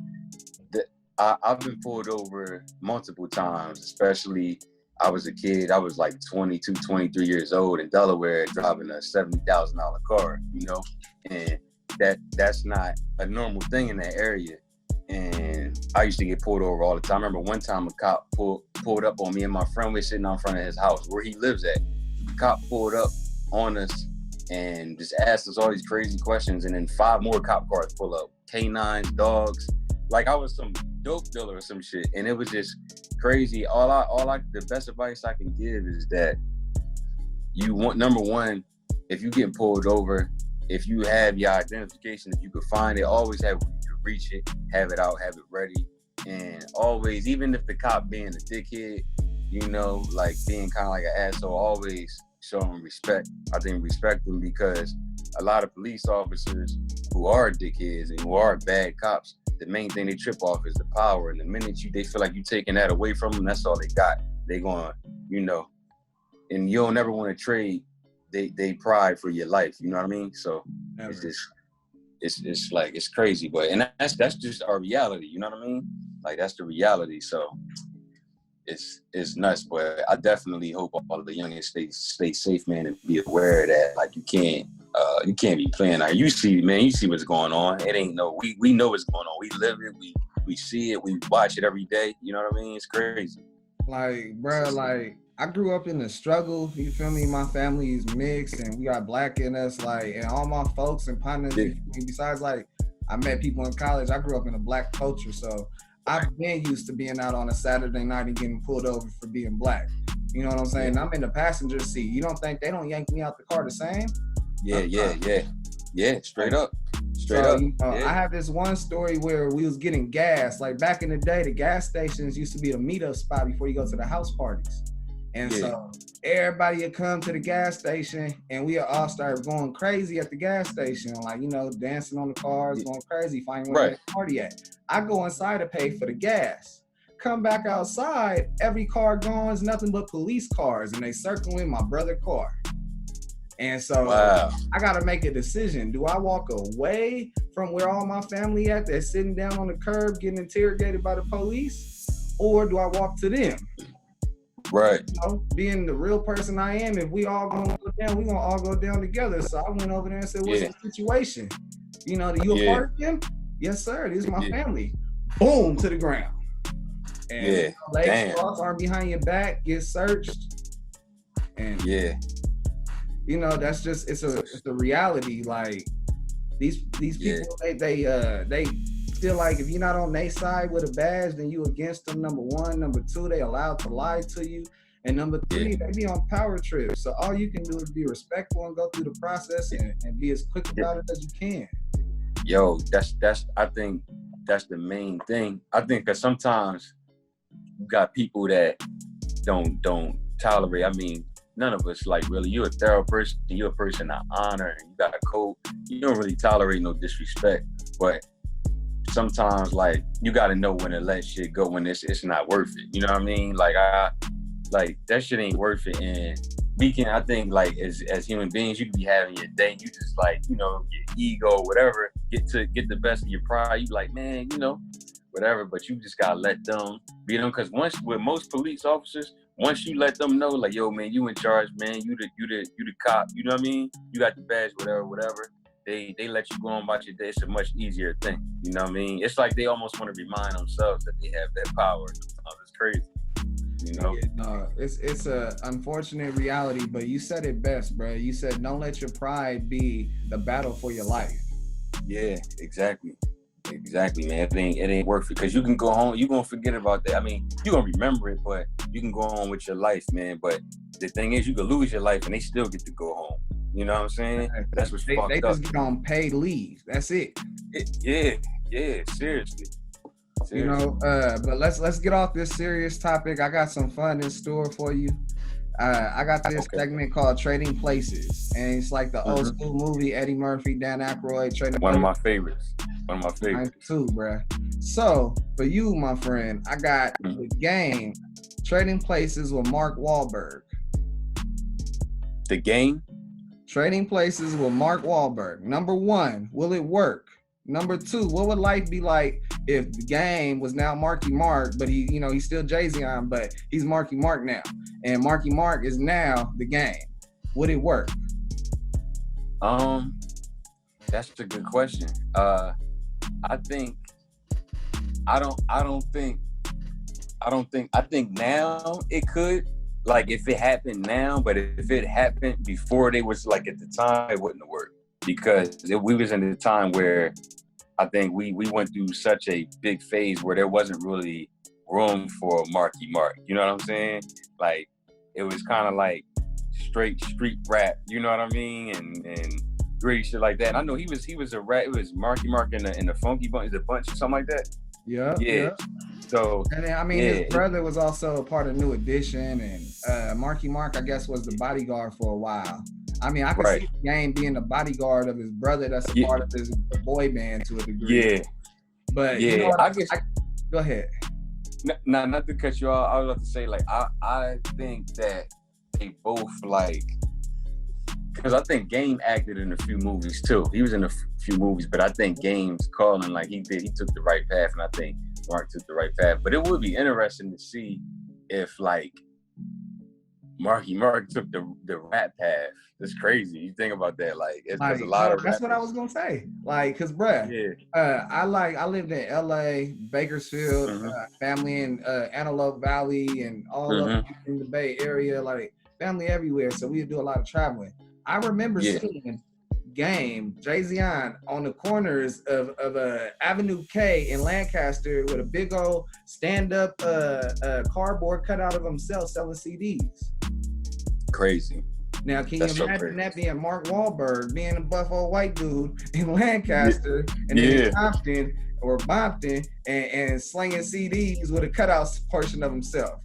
I've been pulled over multiple times, especially I was a kid. I was like 22, 23 years old in Delaware driving a $70,000 car, you know, and that's not a normal thing in that area. And I used to get pulled over all the time. I remember one time a cop pulled up on me and my friend. We were sitting out front of his house where he lives at. The cop pulled up on us and just asked us all these crazy questions. And then 5 more cop cars pull up, canines, dogs, like I was some dope dealer or some shit. And it was just crazy. The best advice I can give is that number one, if you get pulled over, if you have your identification, if you could find it, always have you can reach it, have it out, have it ready. And always, even if the cop being a dickhead, you know, like being kind of like an asshole, always show them respect. I think respect them, because a lot of police officers who are dickheads and who are bad cops, the main thing they trip off is the power. And the minute they feel like you're taking that away from them, that's all they got. They going, you know, and you don't never want to trade they pride for your life. You know what I mean? So never. It's like, it's crazy, but, and that's just our reality. You know what I mean? Like, that's the reality. So it's nuts, but I definitely hope all of the youngins stay safe, man, and be aware of that. Like, you can't be playing out. You see what's going on. It ain't we know what's going on. We live it. We see it. We watch it every day. You know what I mean? It's crazy. Like, bro, like, I grew up in the struggle. You feel me? My family is mixed, and we got black in us. Like, and all my folks and partners. Besides, like, I met people in college. I grew up in a black culture, so I've been used to being out on a Saturday night and getting pulled over for being black. You know what I'm saying? I'm in the passenger seat. You don't think they don't yank me out the car the same? Yeah. Straight up. You know, I have this one story where we was getting gas. Like, back in the day, the gas stations used to be the meetup spot before you go to the house parties. And so everybody would come to the gas station and we all start going crazy at the gas station, like, you know, dancing on the cars, going crazy, finding where the party at. I go inside to pay for the gas. Come back outside, every car gone is nothing but police cars, and they circling my brother's car. And so I gotta make a decision. Do I walk away from where all my family at that's sitting down on the curb getting interrogated by the police? Or do I walk to them? Right. You know, being the real person I am, if we all gonna go down, we gonna all go down together. So I went over there and said, what's the situation? You know, do you a part of them? Yes, sir. This is my family. Boom, to the ground. And legs crossed, arm behind your back, get searched. And you know, that's just it's a reality. Like these people, they feel like if you're not on their side with a badge, then you against them. Number one, number two, they allowed to lie to you, and number three, they be on power trips. So all you can do is be respectful and go through the process and be as quick about it as you can. Yo, that's I think that's the main thing. I think because sometimes you got people that don't tolerate. I mean, none of us, like, really, you're a thorough person, you're a person of honor, and you got a code. You don't really tolerate no disrespect, but sometimes, like, you got to know when to let shit go when it's not worth it. You know what I mean? Like, that shit ain't worth it. And we can, I think, like, as human beings, you can be having your day, you just, like, you know, your ego, whatever, get the best of your pride. You like, man, you know, whatever, but you just got to let them be them. Because with most police officers, once you let them know, like, yo, man, you in charge, man, you the cop, you know what I mean? You got the badge, whatever. They let you go on about your day. It's a much easier thing, you know what I mean? It's like they almost want to remind themselves that they have that power. It's crazy, you know? No, it's a unfortunate reality, but you said it best, bro. You said, don't let your pride be the battle for your life. Yeah, exactly, man. It ain't worth it, because you can go home, you're gonna forget about that. I mean, you're gonna remember it, but you can go on with your life, man. But the thing is, you could lose your life and they still get to go home. You know what I'm saying? That's what's fucked up. They just get on paid leave. That's it. Yeah, seriously. You know, but let's get off this serious topic. I got some fun in store for you. I got this segment called Trading Places, and it's like the old school movie, Eddie Murphy, Dan Aykroyd, Trading One of my favorites. Mine too, bruh. So for you, my friend, I got the game Trading Places with Mark Wahlberg. The Game? Trading Places with Mark Wahlberg. Number one, will it work? Number two, what would life be like if the Game was now Marky Mark, but he's still Jay-Z on, but he's Marky Mark now, and Marky Mark is now the Game? Would it work? That's a good question. I think now it could, like, if it happened now, but if it happened before they was, like, at the time, it wouldn't have worked, because we was in a time where I think we went through such a big phase where there wasn't really room for Marky Mark. You know what I'm saying? Like, it was kind of like straight street rap, you know what I mean? And gritty shit like that. And I know he was a rap. It was Marky Mark in the Funky Bunch, the Bunch or something like that. Yeah. So, and then, I mean, his brother was also a part of New Edition, and Marky Mark, I guess, was the bodyguard for a while. I mean, I could see the Game being the bodyguard of his brother. That's a part of his boy band to a degree. Yeah. But you know what, go ahead. Not to cut you off. I was about to say, like, I think that they both, like, because I think Game acted in a few movies too. He was in a few movies, but I think Game's calling, like, he took the right path, and I think Mark took the right path. But it would be interesting to see if, like, Marky Mark took the rap path. It's crazy. You think about that, like, it's a lot of. That's what I was gonna say. Like, cause bruh, I lived in LA, Bakersfield, family in Antelope Valley, and all up in the Bay Area, like family everywhere. So we would do a lot of traveling. I remember seeing Game, Jay-Z on the corners of Avenue K in Lancaster with a big old stand-up cardboard cutout of himself selling CDs. Crazy. Now, can you imagine that being Mark Wahlberg, being a buff old white dude in Lancaster and then in Compton or Bompton and slinging CDs with a cutout portion of himself?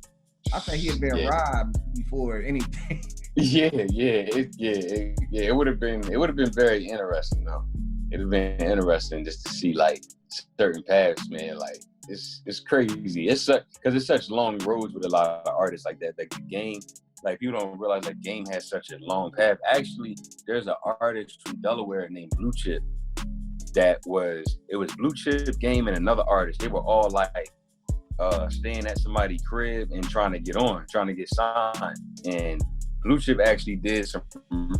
I think he had been robbed before anything. It would have been very interesting though. It'd have been interesting just to see like certain paths, man. Like it's crazy. It's such because it's such long roads with a lot of artists like that. Like the game, like people don't realize that game has such a long path. Actually, there's an artist from Delaware named Blue Chip it was Blue Chip, Game, and another artist. They were all like staying at somebody's crib and trying to get signed. And Blue Chip actually did some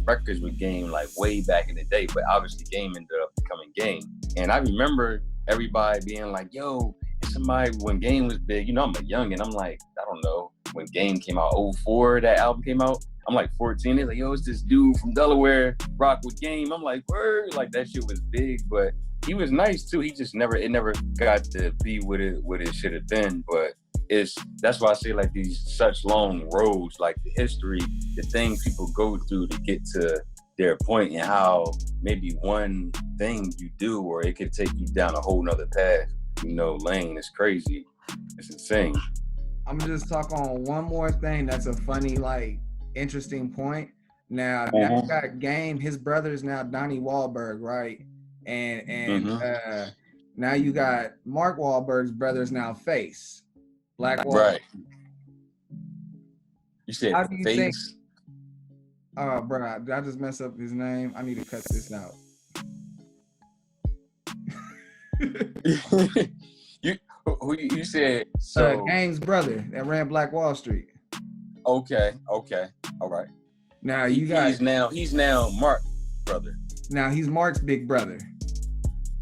records with Game like way back in the day, but obviously Game ended up becoming Game. And I remember everybody being like, yo, somebody, when Game was big, you know, I'm a youngin', I'm like, I don't know, when Game came out, 04, that album came out, I'm like 14, they're like, yo, it's this dude from Delaware, rock with Game. I'm like, word, like that shit was big, but he was nice too. He just never got to be what it should have been, but that's why I say like these such long roads, like the history, the things people go through to get to their point, and how maybe one thing you do, or it could take you down a whole nother path, lane. It's crazy. It's insane. I'm gonna just talk on one more thing that's a funny, like, interesting point. Now you got Game, his brother is now Donnie Wahlberg, right? And now you got Mark Wahlberg's brother is now Face. Black Wahlberg. Right. You said Face? Bro, did I just mess up his name? I need to cut this out. You said so Game's brother that ran Black Wall Street. Okay, all right. Now you got he's now Mark's brother. Now he's Mark's big brother.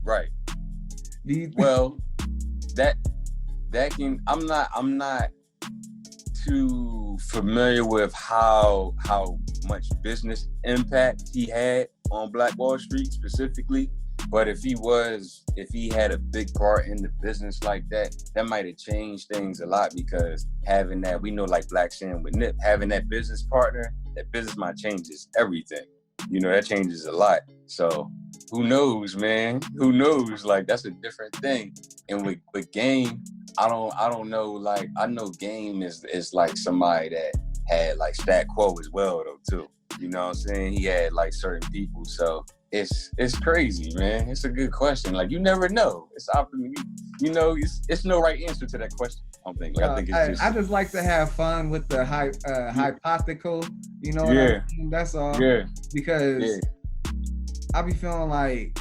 Right. Well, that can I'm not too familiar with how much business impact he had on Black Wall Street specifically. But if he had a big part in the business like that might have changed things a lot, because having that, we know like Black Sam with Nip, having that business partner, that business mind changes everything. That changes a lot. So who knows, man? Who knows? Like, that's a different thing. And with Game, I don't know, like, I know Game is like somebody that had like Stat Quo as well though too. You know what I'm saying? He had like certain people. So it's crazy, man. It's a good question. Like, you never know. It's no right answer to that question. I think I just like to have fun with the hypothetical. You know what I mean? That's all. Yeah. Because I be feeling like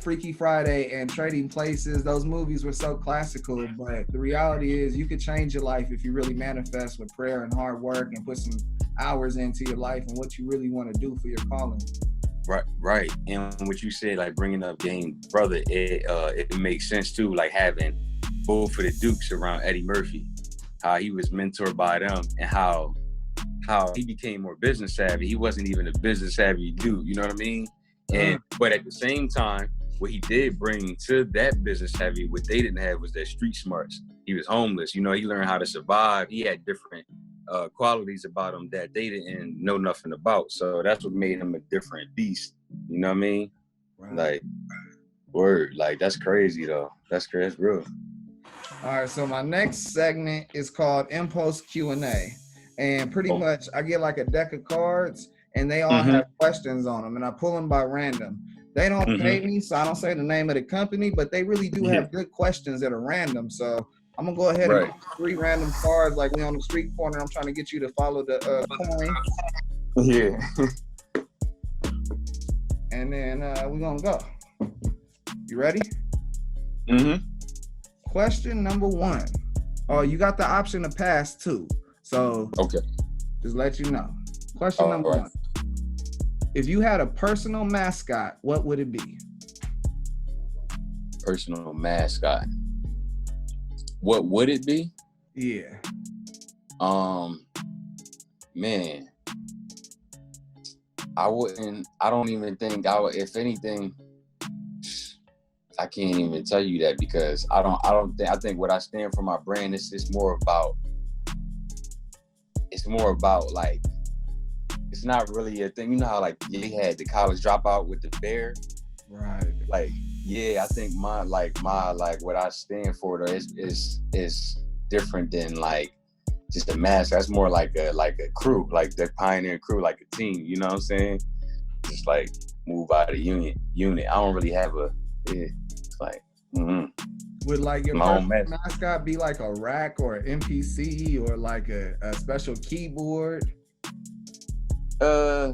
Freaky Friday and Trading Places, those movies were so classical, but the reality is you could change your life if you really manifest with prayer and hard work and put some hours into your life and what you really want to do for your calling. Right. And what you said, like bringing up Game brother, it makes sense too, like having both of the Dukes around Eddie Murphy, how he was mentored by them, and how he became more business savvy. He wasn't even a business savvy dude, you know what I mean? But at the same time, what he did bring to that business savvy, what they didn't have, was that street smarts. He was homeless, he learned how to survive. He had different qualities about him that they didn't know nothing about. So that's what made him a different beast. You know what I mean? Right. Like, word, like that's crazy though. That's crazy, that's real. All right, so my next segment is called Impulse Q&A. And pretty much I get like a deck of cards and they all have questions on them, and I pull them by random. They don't pay me, so I don't say the name of the company, but they really do have good questions that are random. So I'm gonna go ahead and get 3 random cards, like we on the street corner. I'm trying to get you to follow the coin. Yeah. And then we're gonna go. You ready? Question number 1. Oh, you got the option to pass too. So just let you know. Question number 1. If you had a personal mascot, what would it be? Personal mascot. What would it be? Yeah. Man, I don't even think I would, if anything, I can't even tell you that, because I think what I stand for, my brand, is more about like, it's not really a thing. You know how like they had the college dropout with the bear? Right. Like, yeah, I think my what I stand for though is different than like just a mass. That's more like a crew, like the pioneer crew, like a team. You know what I'm saying? Just like move out of unit. I don't really have it's like. Would like your my own mascot be like a rack or an MPC or like a special keyboard? I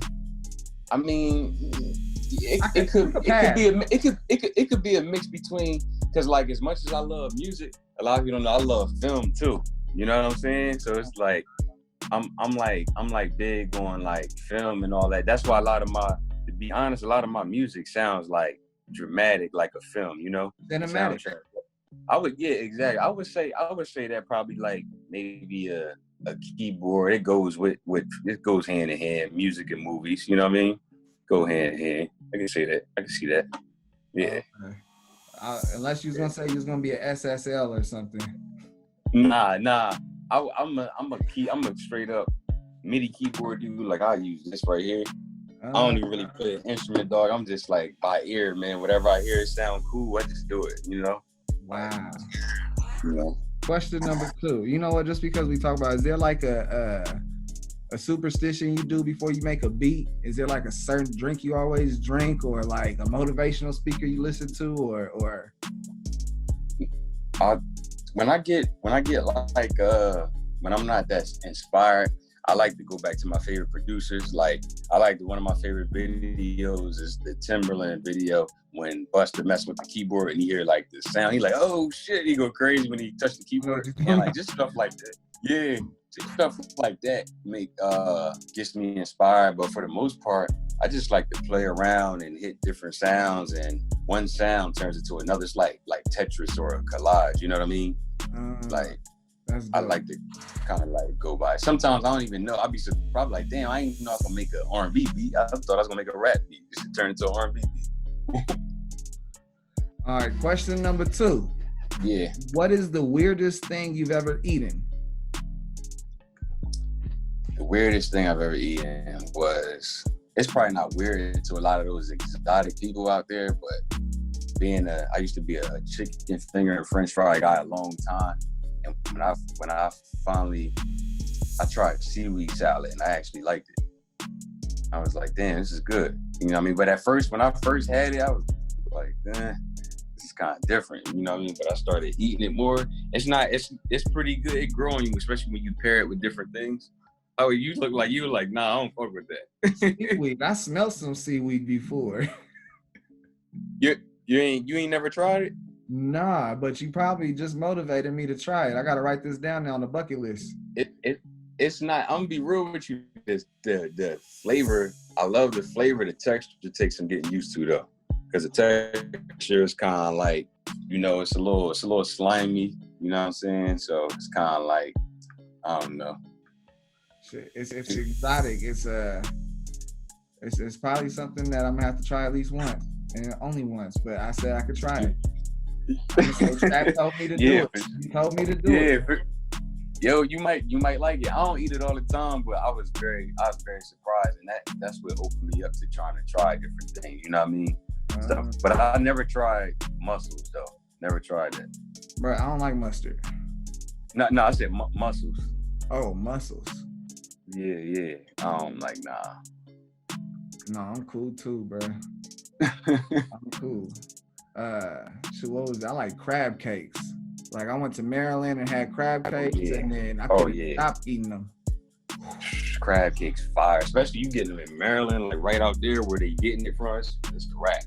mean, it could be a mix between, because like as much as I love music, a lot of people don't know I love film too. You know what I'm saying? So it's like I'm like big on like film and all that. That's why to be honest, a lot of my music sounds like dramatic, like a film. You know, cinematic. Exactly. I would say that probably like maybe a keyboard. It goes hand in hand. Music and movies, you know what I mean? Go hand in hand. I can say that. I can see that. Yeah. Okay. Unless you was gonna say you was gonna be an SSL or something. Nah. I'm a straight up MIDI keyboard dude. Like I use this right here. I don't even really play an instrument, dog. I'm just like by ear, man. Whatever I hear sound cool, I just do it. You know. Wow. You know. Question number 2. You know what? Just because we talk about, is there like a superstition you do before you make a beat? Is there like a certain drink you always drink, or like a motivational speaker you listen to, or? When I get like when I'm not that inspired, I like to go back to my favorite producers. Like one of my favorite videos is the Timberland video when Busta messed with the keyboard and you hear like the sound. He like, oh shit, he go crazy when he touched the keyboard. And like just stuff like that. Yeah, just stuff like that gets me inspired. But for the most part, I just like to play around and hit different sounds, and one sound turns into another. It's like Tetris or a collage. You know what I mean? I like to kind of like go by. Sometimes I don't even know. I'll be probably like, damn, I ain't know I was gonna make an R&B beat. I thought I was gonna make a rap beat. It should turn into an R&B beat. All right, question number 2. Yeah. What is the weirdest thing you've ever eaten? The weirdest thing I've ever eaten was, it's probably not weird to a lot of those exotic people out there, but I used to be a chicken finger and French fry guy a long time. And when I finally tried seaweed salad and I actually liked it. I was like, damn, this is good. You know what I mean? But at first, when I first had it, I was like, this is kind of different. You know what I mean? But I started eating it more. It's pretty good. It grows on you, especially when you pair it with different things. Oh, you look like you were like, nah, I don't fuck with that. Seaweed. I smelled some seaweed before. You ain't never tried it? Nah, but you probably just motivated me to try it. I gotta write this down now on the bucket list. It's not. I'm gonna be real with you. The flavor. I love the flavor. The texture takes some getting used to though, because the texture is kind of like, you know, it's a little slimy. You know what I'm saying? So it's kind of like, I don't know. It's exotic. It's probably something that I'm gonna have to try at least once, and only once. But I said I could try it. That told me to do it. You told me to do it. Yo, you might like it. I don't eat it all the time, but I was very surprised, and that's what opened me up to trying to try different things. You know what I mean? But I never tried mussels though. Never tried that. Bro, I don't like mustard. No, I said mussels. Oh, mussels. Yeah. I don't like, nah. No, I'm cool too, bro. I'm cool. I like crab cakes. Like I went to Maryland and had crab cakes, and then I couldn't stop eating them. Crab cakes fire, especially you getting them in Maryland, like right out there where they getting it from us. It's a wrap.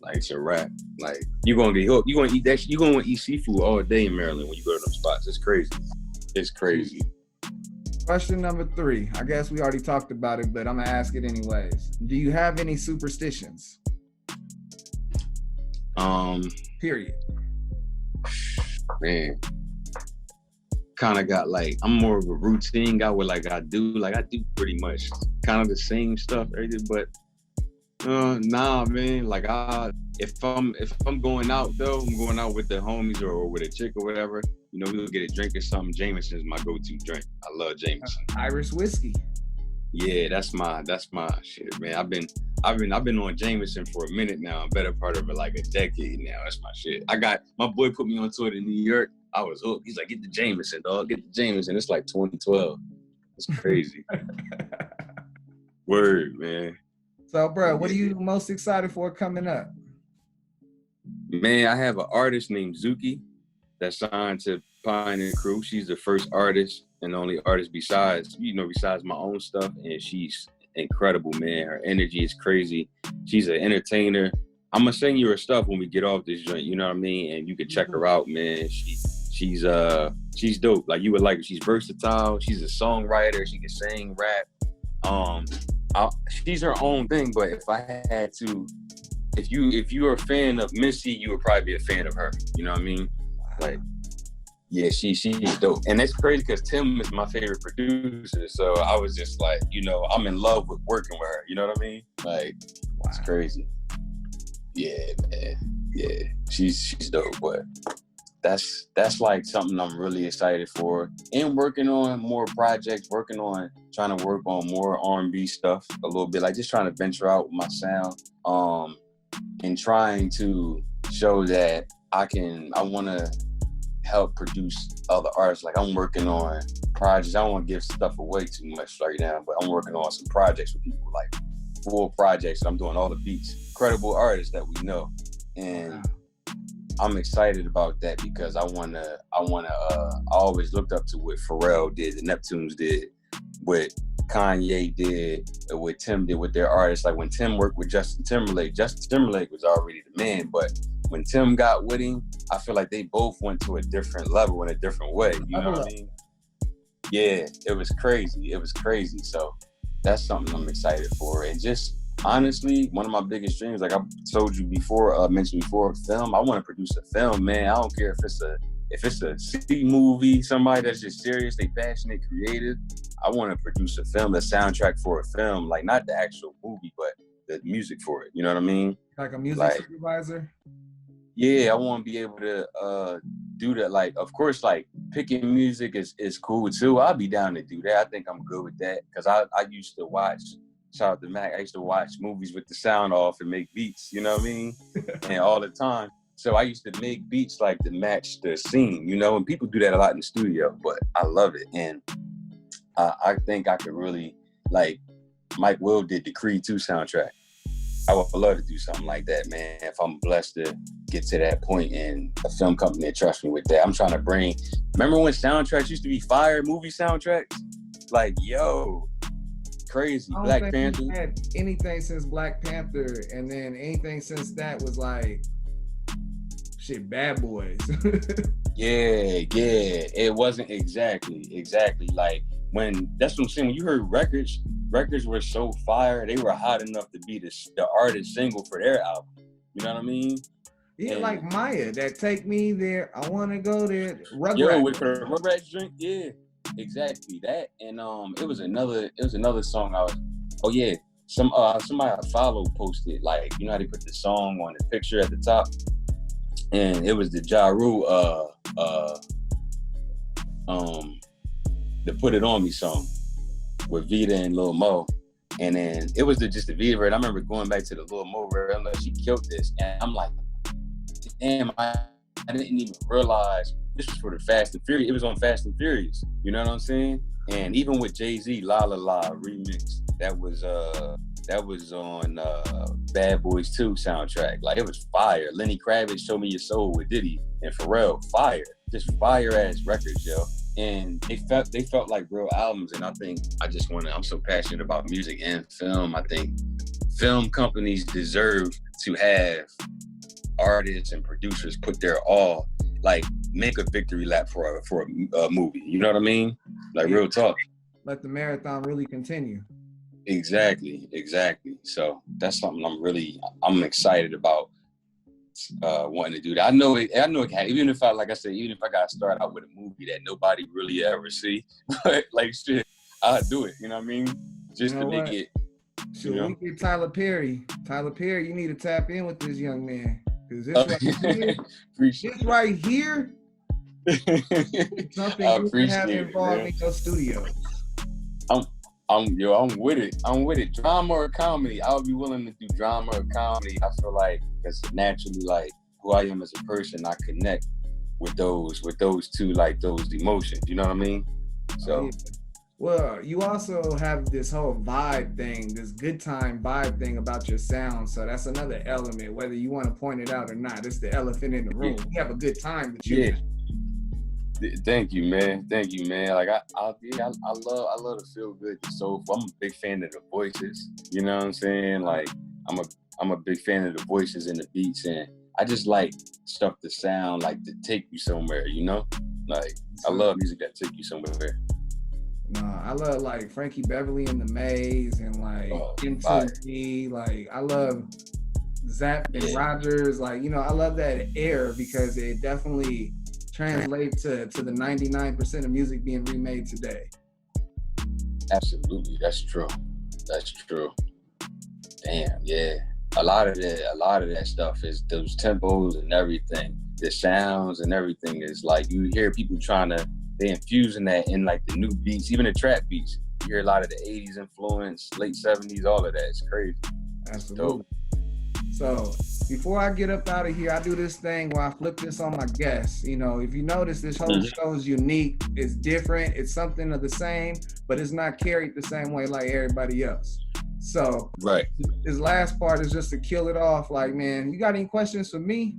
Like it's a wrap. Like you gonna get hooked. You gonna eat that. You gonna eat seafood all day in Maryland when you go to them spots. It's crazy. It's crazy. Question number 3. I guess we already talked about it, but I'm gonna ask it anyways. Do you have any superstitions? Period. Man, kind of got like, I'm more of a routine guy where I do pretty much kind of the same stuff every day, but nah, man. Like if I'm going out though, I'm going out with the homies or with a chick or whatever. You know, we'll get a drink or something. Jameson is my go-to drink. I love Jameson. Irish whiskey. Yeah, that's my shit, man. I've been on Jameson for a minute now. I'm better part of it like a decade now. That's my shit. My boy put me onto it in New York. I was hooked. He's like, get the Jameson, dog. Get the Jameson. It's like 2012. It's crazy. Word, man. So, bro, what are you most excited for coming up? Man, I have an artist named Zuki that's signed to Pioneer Crew. She's the first artist and only artist besides my own stuff. And she's incredible, man. Her energy is crazy. She's an entertainer. I'm gonna send you her stuff when we get off this joint, you know what I mean? And you can check her out, man. She's dope. Like, you would like her. She's versatile. She's a songwriter. She can sing, rap. She's her own thing, but if I had to, if you are a fan of Missy, you would probably be a fan of her. You know what I mean? Like, yeah, she's dope. And it's crazy because Tim is my favorite producer. So I was just like, I'm in love with working with her. You know what I mean? Like, It's crazy. Yeah, man. Yeah, she's dope, but that's like something I'm really excited for. And working on more projects, trying to work on more R&B stuff a little bit, like just trying to venture out with my sound, and trying to show that I want to help produce other artists. Like, I'm working on projects. I don't want to give stuff away too much right now, but I'm working on some projects with people, like full projects. I'm doing all the beats, incredible artists that we know. And I'm excited about that because I always looked up to what Pharrell did, the Neptunes did, what Kanye did, what Tim did with their artists. Like, when Tim worked with Justin Timberlake was already the man, but when Tim got with him, I feel like they both went to a different level in a different way. You know what I mean? Yeah, it was crazy. So that's something I'm excited for. And just honestly, one of my biggest dreams, like I told you before, mentioned before, film. I want to produce a film, man. I don't care if it's a C movie, somebody that's just serious, they passionate, creative. I want to produce a film, a soundtrack for a film, like not the actual movie, but the music for it. You know what I mean? Like a music supervisor? Yeah, I want to be able to do that. Like, of course, like picking music is cool too. I'll be down to do that. I think I'm good with that because I used to watch, shout out to Mac, I used to watch movies with the sound off and make beats, you know what I mean? And all the time. So I used to make beats like to match the scene, and people do that a lot in the studio, but I love it. And I think I could really, like Mike Will did the Creed 2 soundtrack. I would love to do something like that, man. If I'm blessed to get to that point and a film company that trusts me with that. I'm trying to remember when soundtracks used to be fire, movie soundtracks? Like, yo, crazy. Black Panther. I had anything since Black Panther, and then anything since that was like, shit, Bad Boys. Yeah. It wasn't exactly. Like, that's what I'm saying. When you heard records were so fire, they were hot enough to be the artist single for their album. You know what I mean? Yeah, and like Maya, that Take Me There, I Wanna Go There. Rugrats. Yo, with her Rugrats drink, yeah, exactly that. And it was another song somebody I follow posted, like, you know how they put the song on the picture at the top, and it was the Ja Rule the Put It On Me song with Vita and Lil Mo. And then it was just the Vita version. I remember going back to the Lil Mo version. I'm like, she killed this. And I'm like, damn, I didn't even realize this was for the Fast and Furious. It was on Fast and Furious. You know what I'm saying? And even with Jay-Z, La La La remix, that was on Bad Boys 2 soundtrack. Like, it was fire. Lenny Kravitz, Show Me Your Soul with Diddy and Pharrell, fire. Just fire ass records, yo. And they felt like real albums. And I think I'm so passionate about music and film. I think film companies deserve to have artists and producers put their all, like, make a victory lap for a movie. You know what I mean? Like, real talk. Let the marathon really continue. Exactly. So that's something I'm excited about wanting to do that. I know it can, even if I got to start out with a movie that nobody really ever see, but like, shit, I'll do it. You know what I mean? Just to make it. Should we get Tyler Perry? Tyler Perry, you need to tap in with this young man. Because this right here, something you can have involved in your studio. I'm with it. Drama or comedy, I would be willing to do drama or comedy. I feel like, because naturally, like, who I am as a person, I connect with those two, like those emotions. You know what I mean? So. Oh, yeah. Well, you also have this whole vibe thing, this good time vibe thing about your sound. So that's another element, whether you want to point it out or not. It's the elephant in the room. We have a good time with you. Yeah. Thank you, man. Like I love to feel good. So I'm a big fan of the voices. You know what I'm saying? Like I'm a big fan of the voices and the beats, and I just like stuff to sound like to take you somewhere. You know, like I love music that take you somewhere. No, I love like Frankie Beverly and the Maze and like M2B. Like I love Zap and Rogers. Like, you know, I love that air because it definitely translates to the 99% of music being remade today. Absolutely, that's true. Damn, yeah. A lot of that stuff is those tempos and everything. The sounds and everything is like you hear people they infusing that in like the new beats, even the trap beats. You hear a lot of the 80s influence, late 70s, all of that. It's crazy. Absolutely. So before I get up out of here, I do this thing where I flip this on my guests. You know, if you notice, this whole show is unique, it's different, it's something of the same, but it's not carried the same way like everybody else. So this last part is just to kill it off. Like, man, you got any questions for me?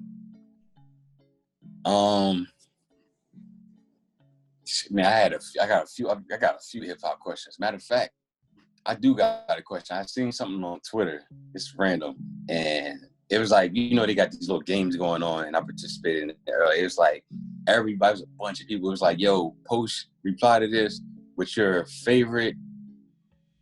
Man, I got a few hip hop questions. Matter of fact, I do got a question. I seen something on Twitter. It's random, and it was like, you know, they got these little games going on, and I participated in it. It was like everybody, was a bunch of people. It was like, yo, reply to this with your favorite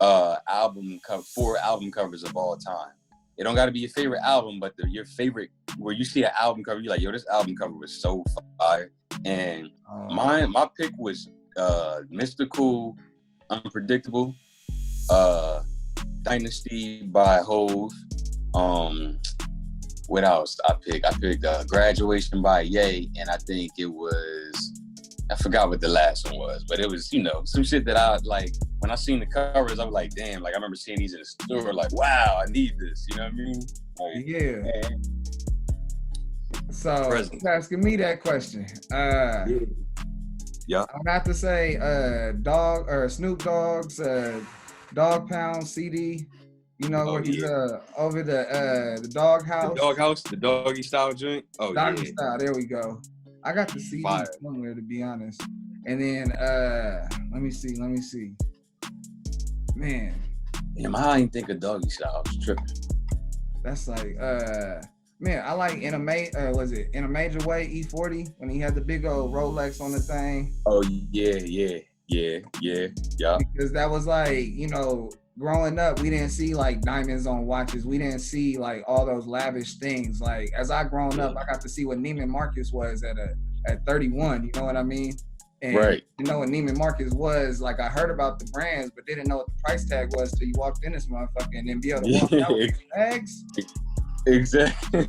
album cover, 4 album covers of all time. It don't got to be your favorite album, but your favorite, where you see an album cover, you're like, yo, this album cover was so fire. And my pick was Mystical, Unpredictable, Dynasty by Hove. What else I picked? I picked Graduation by Ye, and I think it was, I forgot what the last one was, but it was, you know, some shit that I like. When I seen the covers, I was like, damn, like I remember seeing these in the store, like, wow, I need this. You know what I mean? Like, yeah. Man. So he's asking me that question. Yeah. I'm about to say Snoop Dogg's Dog Pound CD. You know, where he's over the dog house. The dog house, the doggy style joint. Oh, doggy style, there we go. I got the CD somewhere, to be honest. And then let me see. Man. Damn, I didn't think of doggy style. I was tripping. That's like man, I like in a major way E40 when he had the big old Rolex on the thing. Oh yeah. Because that was like, you know, growing up, we didn't see like diamonds on watches. We didn't see like all those lavish things. Like as I grown up, I got to see what Neiman Marcus was at 31. You know what I mean? And you know what Neiman Marcus was, like I heard about the brands, but didn't know what the price tag was till you walked in this motherfucker and then be able to walk out with bags. Exactly.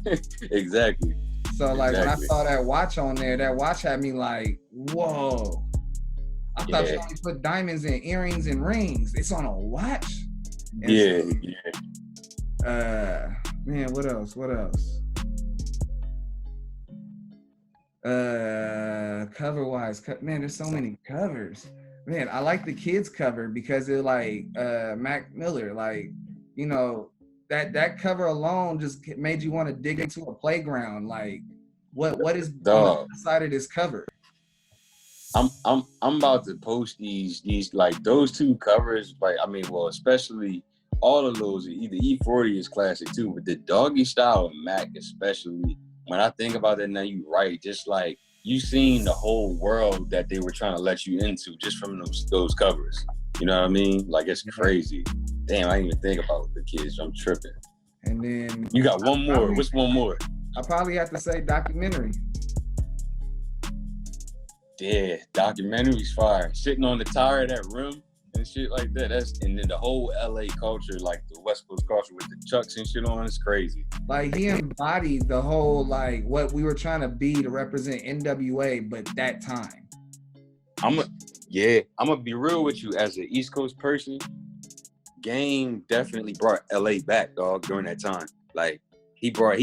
So like when I saw that watch on there, that watch had me like, whoa. I thought you only put diamonds in earrings and rings. It's on a watch. And man, what else? Cover wise, man, there's so many covers. Man, I like the kids cover because they're like Mac Miller, like, you know, that cover alone just made you want to dig into a playground. Like what is on the side of this cover? I'm about to post these like those 2 covers, like I mean, well, especially all of those. Either E40 is classic too, but the doggy style of Mac, especially when I think about that now, you right, just like you seen the whole world that they were trying to let you into just from those covers. You know what I mean? Like it's crazy. Damn, I didn't even think about the kids. I'm tripping. And then you got one more. What's one more? I probably have to say documentary. Yeah, documentary's fire. Sitting on the tire of that rim and shit like that. And then the whole LA culture, like the West Coast culture with the chucks and shit on, it's crazy. Like he embodied the whole, like what we were trying to be to represent NWA, but that time. I'm gonna be real with you. As an East Coast person, Game definitely brought LA back, dog, during that time. Like he brought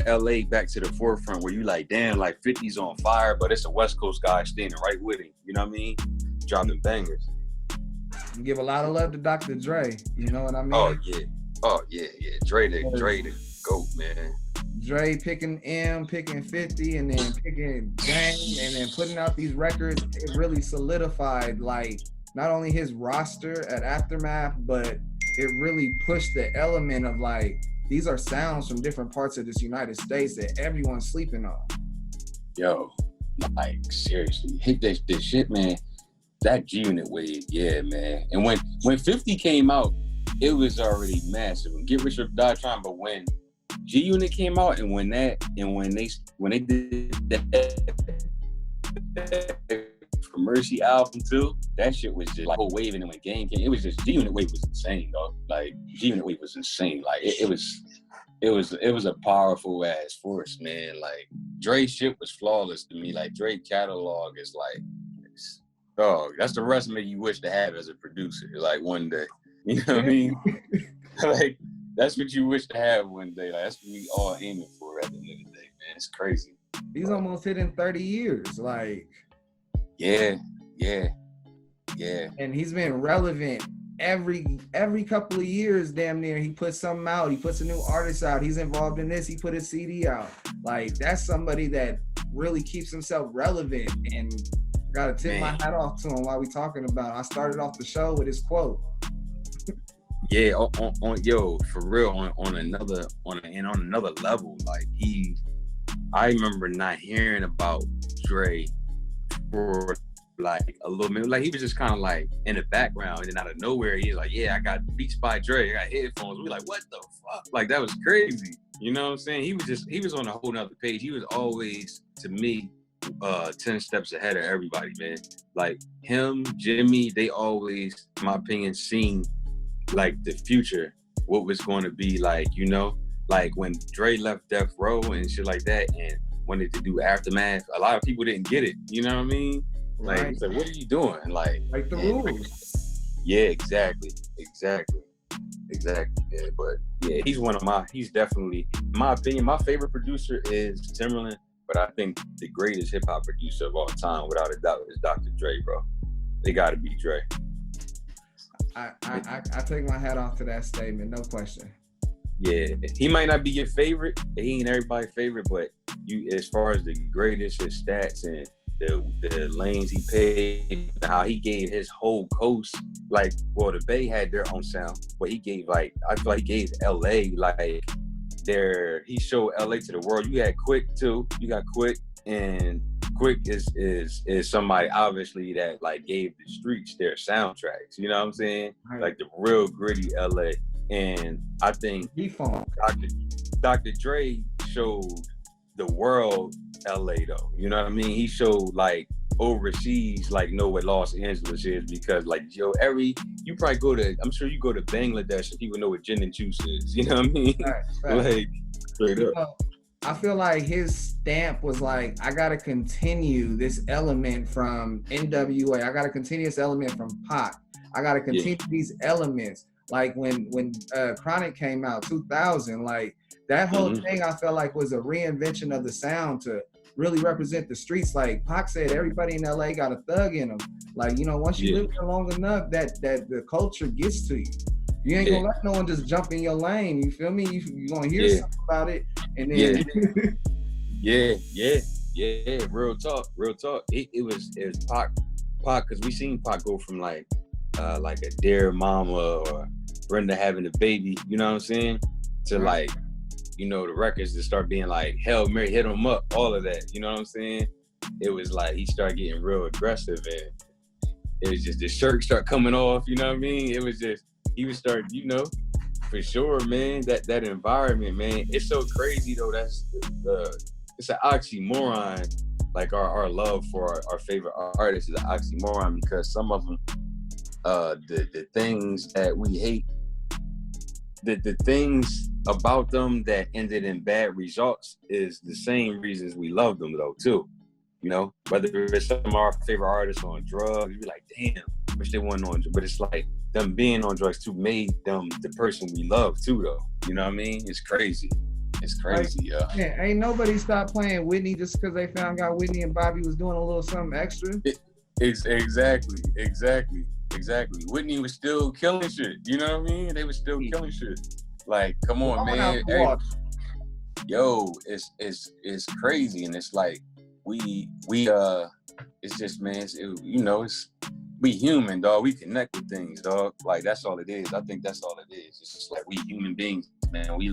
LA back to the forefront where you like, damn, like 50's on fire, but it's a West Coast guy standing right with him. You know what I mean? Dropping bangers. You give a lot of love to Dr. Dre. You know what I mean? Oh yeah. Dre the GOAT, man. Dre picking M, picking 50, and then picking Gang, and then putting out these records. It really solidified like not only his roster at Aftermath, but it really pushed the element of like, these are sounds from different parts of this United States that everyone's sleeping on. Yo, like seriously, hit this shit, man. That G-Unit wave, yeah, man. And when 50 came out, it was already massive. Get Rich or Die Trying, but when G-Unit came out and when they did that For Mercy album too, that shit was just like whole wave. And then when Game came, it was just G-Unit wave was insane, dog. Like G-Unit wave was insane. Like it was a powerful ass force, man. Like Dre shit was flawless to me. Like Dre catalog is like, dog, that's the resume you wish to have as a producer. Like one day, you know what I mean? Like that's what you wish to have one day. Like that's what we all aiming for at the end of the day, man. It's crazy. He's almost hitting 30 years, like. Yeah. And he's been relevant every couple of years, damn near. He puts something out. He puts a new artist out. He's involved in this. He put a CD out. Like that's somebody that really keeps himself relevant. And gotta tip my hat off to him while we talking about it. I started off the show with his quote. Yeah, on for real, on another level. Like I remember not hearing about Dre for like a little minute. Like he was just kind of like in the background, and then out of nowhere he's like, yeah, I got Beats by Dre, I got headphones. We like, what the fuck? Like that was crazy. You know what I'm saying? He was on a whole nother page. He was always, to me, 10 steps ahead of everybody, man. Like him, Jimmy, they always, in my opinion, seen like the future, what was going to be like, you know? Like when Dre left Death Row and shit like that and wanted to do Aftermath, a lot of people didn't get it, you know what I mean? Like, right. It's like, what are you doing? Like the rules. Yeah, exactly. Yeah, but yeah, he's definitely, in my opinion, my favorite producer is Timberland, but I think the greatest hip hop producer of all time, without a doubt, is Dr. Dre, bro. They gotta be Dre. I take my hat off to that statement, no question. Yeah, he might not be your favorite, he ain't everybody's favorite, but you, as far as the greatest, his stats and the lanes he paid, how he gave his whole coast, like, well, the Bay had their own sound, but he gave, like, I feel like he gave LA, like, he showed LA to the world. You had Quick too. You got Quick, and Quick is somebody obviously that like gave the streets their soundtracks. You know what I'm saying? Right. Like the real gritty LA. And I think Dr. Dre showed the world LA though. You know what I mean? He showed like overseas, like know what Los Angeles is, because like you probably go to, I'm sure you go to Bangladesh and people know what gin and juice is. You know what I mean? Right. Like straight up. I feel like his stamp was like, I gotta continue this element from NWA. I gotta continue this element from Pac. I gotta continue these elements. Like when Chronic came out, 2000, like that whole thing I felt like was a reinvention of the sound to really represent the streets. Like Pac said, everybody in LA got a thug in them. Like, you know, once you live there long enough, that the culture gets to you. You ain't gonna let no one just jump in your lane. You feel me? You gonna hear something about it, and then real talk. It was Pac, because we seen Pac go from like a Dear Mama or Brenda having a baby. You know what I'm saying? To like, you know, the records that start being like Hail Mary, Hit 'Em Up, all of that. You know what I'm saying? It was like he started getting real aggressive, and it was just the shirt start coming off. You know what I mean? It was just. He would start, you know, for sure, man. That environment, man. It's so crazy though. That's it's an oxymoron. Like our love for our favorite artists is an oxymoron, because some of them, the things that we hate, the things about them that ended in bad results is the same reasons we love them though too. You know, whether it's some of our favorite artists on drugs, you're like, damn, wish they weren't on drugs. But it's like them being on drugs too made them the person we love too though. You know what I mean? It's crazy. It's crazy, yo. Man, ain't nobody stopped playing Whitney just because they found out Whitney and Bobby was doing a little something extra. Exactly. Whitney was still killing shit. You know what I mean? They were still killing shit. Like, come on, man. Yo, it's crazy, and it's like we it's just, man. It's we human, dog. We connect with things, dog. Like, that's all it is. I think that's all it is. It's just like we human beings, man. We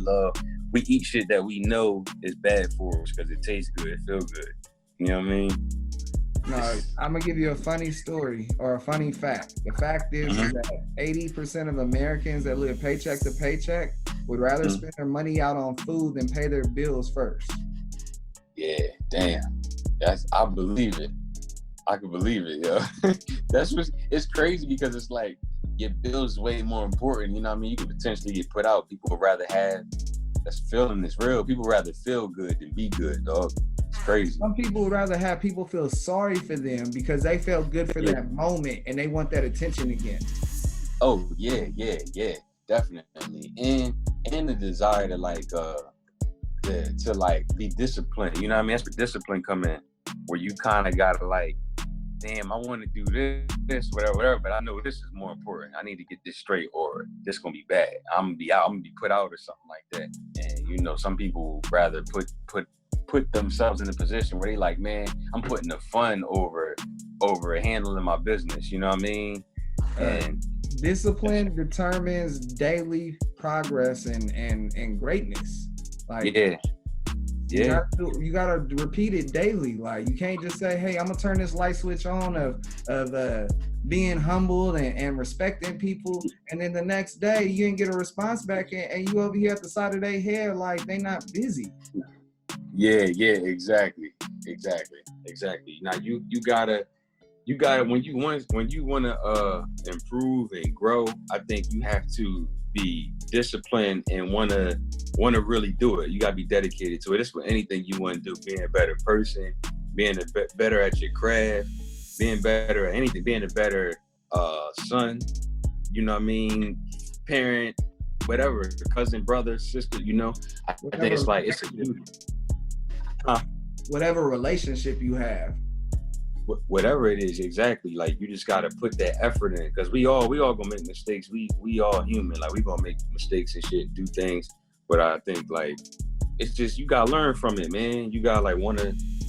eat shit that we know is bad for us because it tastes good, it feels good. You know what I mean? No, I'm gonna give you a funny story or a funny fact. The fact is that 80% of Americans that live paycheck to paycheck would rather spend their money out on food than pay their bills first. Yeah, damn. I believe it. I can believe it, yo. It's crazy because it's like your bill's way more important. You know what I mean? You could potentially get put out. People would rather have that's feeling is real. People would rather feel good than be good, dog. It's crazy. Some people would rather have people feel sorry for them because they felt good for that moment and they want that attention again. Oh, yeah, definitely. And the desire to be disciplined. You know what I mean? That's where discipline come in, where you kind of gotta like, damn, I want to do this, whatever, but I know this is more important. I need to get this straight, or this gonna be bad. I'm gonna be put out, or something like that. And some people rather put themselves in a position where they like, man, I'm putting the fun over handling my business. You know what I mean? And discipline determines daily progress and greatness. Like, yeah. You gotta repeat it daily. Like, you can't just say, hey, I'm gonna turn this light switch on of being humble and respecting people, and then the next day you didn't get a response back, and you over here at the side of their head like they not busy. Yeah, exactly. Now you gotta when you wanna improve and grow, I think you have to be disciplined and wanna really do it. You gotta be dedicated to it. It's for anything you want to do. Being a better person, being better at your craft, being better at anything, being a better son. You know what I mean? Parent, whatever, cousin, brother, sister. I think it's like it's a duty. Whatever relationship you have. Whatever it is, exactly. Like, you just gotta put that effort in, because we all gonna make mistakes. We all human. Like, we gonna make mistakes and shit, do things. But I think like it's just you gotta learn from it, man. You gotta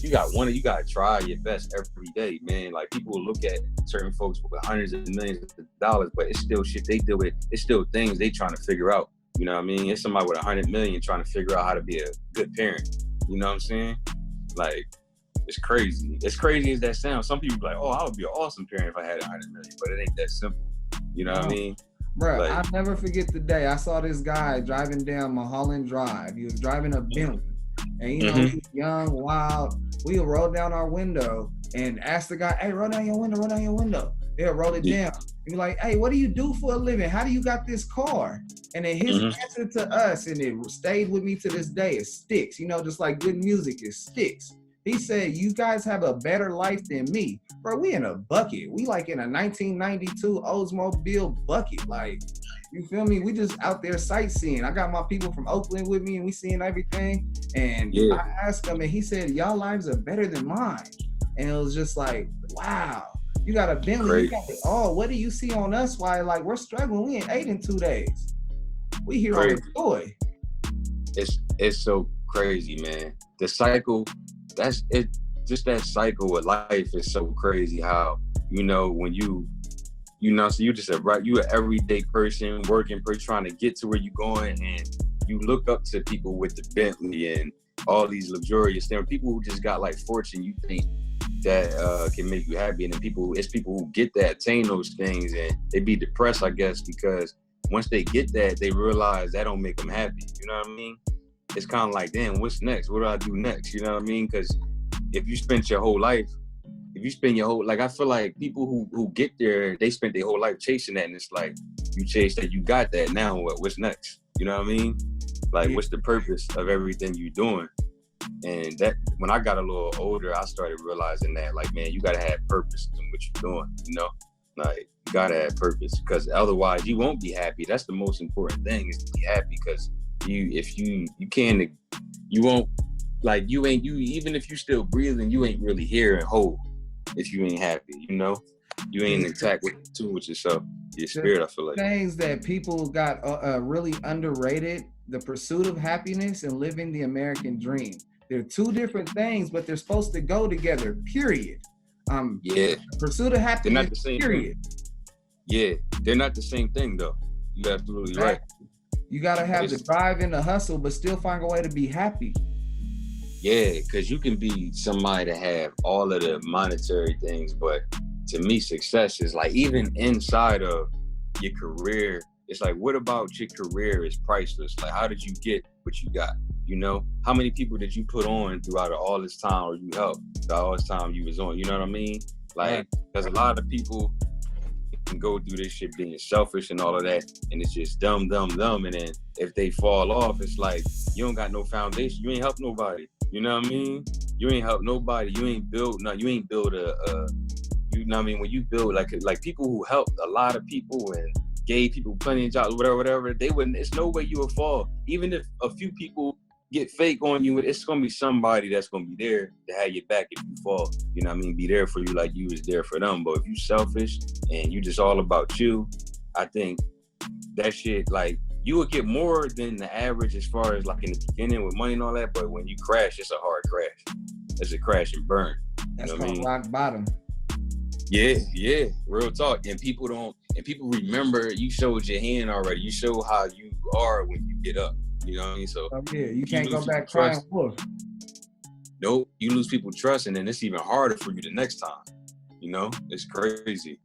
you gotta try your best every day, man. Like, people will look at certain folks with hundreds of millions of dollars, but it's still shit they deal with. It's still things they trying to figure out. You know what I mean? It's somebody with 100 million trying to figure out how to be a good parent. You know what I'm saying? Like, it's crazy. As crazy as that sounds, some people be like, oh, I would be an awesome parent if I had 100 million, but it ain't that simple. You know what I mean? Bro, like, I'll never forget the day I saw this guy driving down Mulholland Drive. He was driving a Bentley. And he was young, wild. We rolled down our window and asked the guy, hey, roll down your window. They'll roll it down. And be like, hey, what do you do for a living? How do you got this car? And then his answer to us, and it stayed with me to this day, it sticks. Just like good music, it sticks. He said, you guys have a better life than me. Bro, we in a bucket. We like in a 1992 Oldsmobile bucket. Like, you feel me? We just out there sightseeing. I got my people from Oakland with me, and we seeing everything. And I asked him, and he said, y'all lives are better than mine. And it was just like, wow. You got a Bentley, you got it all. What do you see on us? Why, like, we're struggling. We ain't ate in 2 days. We here on the joy. It's so crazy, man. The cycle, that's it. Just that cycle of life is so crazy. How when you so you just you an everyday person working, trying to get to where you're going, and you look up to people with the Bentley and all these luxurious things. People who just got like fortune, you think that can make you happy, and then it's people who get that, attain those things, and they be depressed, I guess, because once they get that, they realize that don't make them happy. You know what I mean? It's kind of like, damn, what's next? What do I do next? You know what I mean? Because if you spend your whole life, like, I feel like people who get there, they spent their whole life chasing that, and it's like, you chase that, you got that, now what's next? You know what I mean? Like, what's the purpose of everything you're doing? And that, when I got a little older, I started realizing that, like, man, you gotta have purpose in what you're doing, Like, you gotta have purpose, because otherwise you won't be happy. That's the most important thing, is to be happy, because you can't you won't, like, you even if you still breathing, you ain't really here and whole if you ain't happy, you know? You ain't intact with yourself, your spirit, I feel like. Things that people got really underrated, the pursuit of happiness and living the American dream. They're two different things, but they're supposed to go together, period. Pursuit of happiness, they're not the same period. Thing. Yeah, they're not the same thing, though. You're absolutely right. You got to have the drive and the hustle, but still find a way to be happy. Yeah, because you can be somebody that have all of the monetary things, but to me, success is like, even inside of your career, it's like, what about your career is priceless? Like, how did you get what you got? You know, how many people did you put on throughout all this time, or you helped throughout all this time you was on? You know what I mean? Like, there's a lot of people can go through this shit being selfish and all of that, and it's just dumb. And then if they fall off, it's like, you don't got no foundation. You ain't help nobody. You know what I mean? You ain't help nobody. You ain't build you ain't build you know what I mean? When you build like people who helped a lot of people and gave people plenty of jobs, whatever, they wouldn't. It's no way you would fall. Even if a few people get fake on you, it's gonna be somebody that's gonna be there to have your back if you fall. You know what I mean? Be there for you like you was there for them. But if you selfish and you just all about you, I think that shit, like, you would get more than the average as far as like in the beginning with money and all that. But when you crash, it's a hard crash. It's a crash and burn. That's what I mean? Rock bottom. Yeah, real talk. And people remember you showed your hand already. You show how you are when you get up. You know what I mean? So you can't go back crying wolf. Nope, you lose people trust, and then it's even harder for you the next time. You know, it's crazy.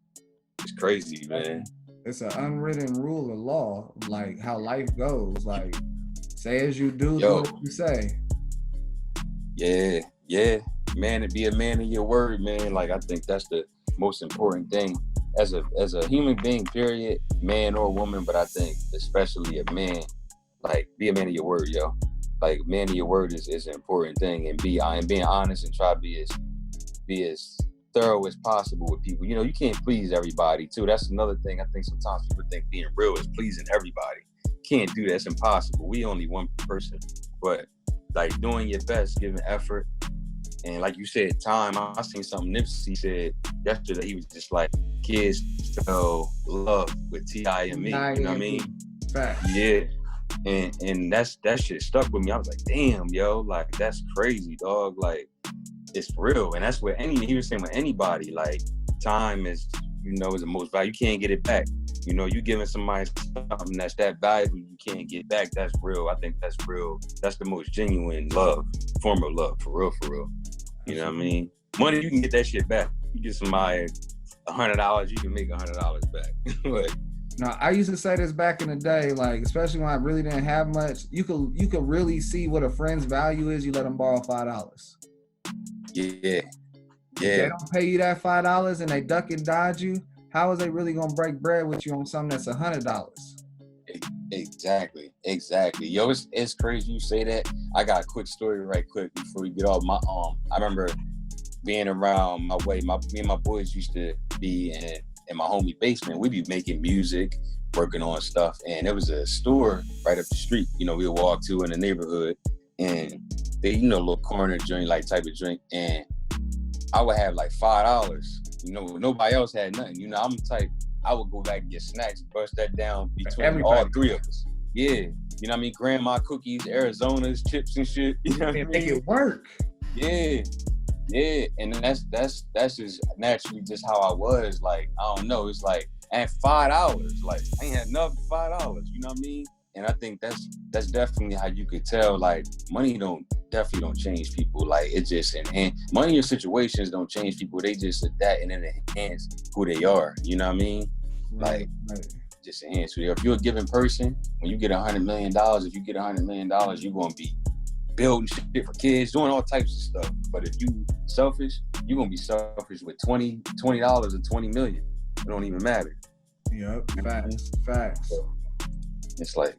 It's crazy, man. It's an unwritten rule of law, like how life goes. Like, say as you do, do as you say. Yeah, man, to be a man of your word, man. Like, I think that's the most important thing as a human being, period, man or woman. But I think especially a man, like, be a man of your word, yo. Like, man of your word is an important thing, and being honest and try to be as thorough as possible with people. You know, you can't please everybody too. That's another thing. I think sometimes people think being real is pleasing everybody. Can't do that. It's impossible. We only one person. But like, doing your best, giving effort, and like you said, time. I seen something Nipsey said yesterday. He was just like, kids spell love with T-I and me. You know what I mean? Fact. Yeah. And that shit stuck with me. I was like, damn, yo, like, that's crazy, dog. Like, it's real. And that's what he was saying with anybody, like, time is, you know, is the most valuable. You can't get it back. You know, you giving somebody something that's that valuable, you can't get back. That's real. I think that's real. That's the most genuine form of love, for real. You know what I mean? Money, you can get that shit back. You get somebody $100, you can make $100 back. Like, now, I used to say this back in the day, like, especially when I really didn't have much, you could really see what a friend's value is. You let them borrow $5. Yeah. If they don't pay you that $5 and they duck and dodge you, how is they really gonna break bread with you on something that's $100? Exactly. Yo, it's crazy you say that. I got a quick story right quick before we get off. I remember being around me and my boys used to be in my homie basement. We'd be making music, working on stuff, and there was a store right up the street, you know, we would walk to in the neighborhood, and they, you know, a little corner joint, like, type of drink, and I would have like $5. You know, nobody else had nothing. You know, I'm the type, I would go back and get snacks, bust that down between all three of us. Yeah. You know what I mean? Grandma cookies, Arizona's, chips and shit. You know what I mean? Make it work. Yeah. And that's just naturally just how I was. Like, I don't know. It's like, at $5, like, I ain't had enough $5. You know what I mean? And I think that's definitely how you could tell, like, money definitely don't change people. Like, it just money or situations don't change people. They just adapt and then enhance who they are. You know what I mean? Like, just enhance who they are. If you're a giving person, when you get $100 million, if you get $100 million, you're going to be building shit for kids, doing all types of stuff. But if you selfish, you're going to be selfish with $20 or $20 million. It don't even matter. Yep, facts. So, it's like,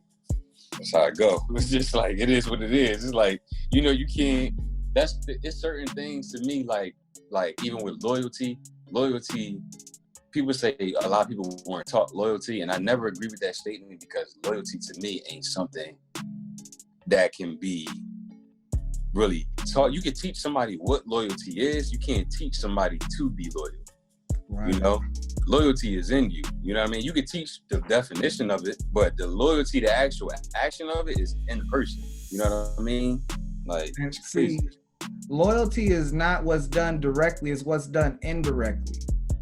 that's how it go. It's just like, it is what it is. It's like, you know, you can't, it's certain things to me, like even with loyalty, people say a lot of people weren't taught loyalty, and I never agree with that statement, because loyalty to me ain't something that can be really taught. You can teach somebody what loyalty is. You can't teach somebody to be loyal. Right. You know, loyalty is in you. You know what I mean? You can teach the definition of it, but the loyalty, the actual action of it is in the person. You know what I mean? Like, And see, loyalty is not what's done directly, it's what's done indirectly.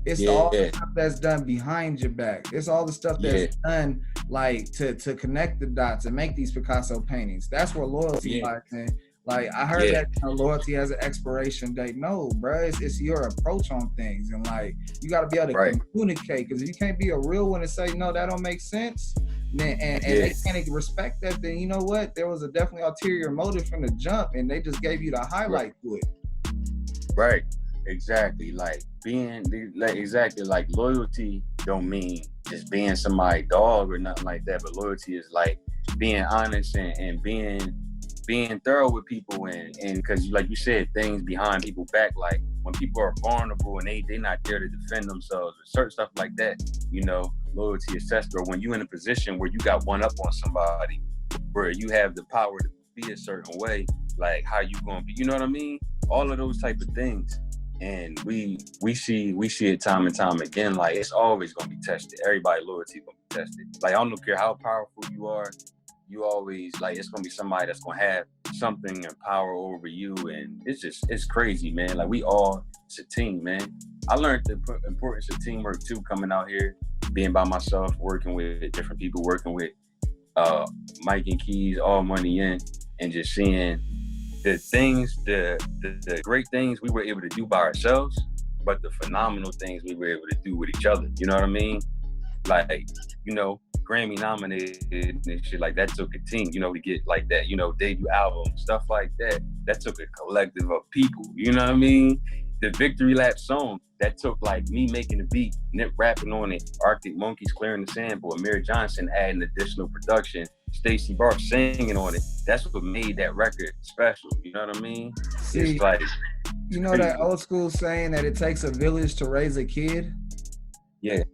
It's all the stuff that's done behind your back. It's all the stuff that's done like to connect the dots and make these Picasso paintings. That's where loyalty lies in. Like I heard that loyalty has an expiration date. No, bro, it's your approach on things, and like you got to be able to communicate. Because if you can't be a real one and say no, that don't make sense, then and they can't respect that, then you know what? There was a definitely ulterior motive from the jump, and they just gave you the highlight to it. Right, exactly. Like like loyalty don't mean just being somebody's dog or nothing like that. But loyalty is like being honest and being thorough with people, and because like you said, things behind people's back, like when people are vulnerable and they not there to defend themselves or certain stuff like that, you know, loyalty is tested. Or when you in a position where you got one up on somebody, where you have the power to be a certain way, like how you gonna be, you know what I mean? All of those type of things. And we see it time and time again, like it's always gonna be tested. Everybody's loyalty gonna be tested. Like I don't care how powerful you are, you always, like, it's gonna be somebody that's gonna have something and power over you, and it's crazy, man. Like it's a team, man. I learned the importance of teamwork too, coming out here, being by myself, working with different people, working with Mike and Keys, All Money In, and just seeing the things, the great things we were able to do by ourselves, but the phenomenal things we were able to do with each other. You know what I mean? Like, you know, Grammy nominated and shit like that took a team, you know, to get like that, you know, debut album, stuff like that. That took a collective of people, you know what I mean? The Victory Lap song, that took like me making the beat, Nip rapping on it, Arctic Monkeys clearing the sample, Amir Johnson adding additional production, Stacey Barth singing on it. That's what made that record special, you know what I mean? See, it's like, you know that old school saying that it takes a village to raise a kid? Yeah.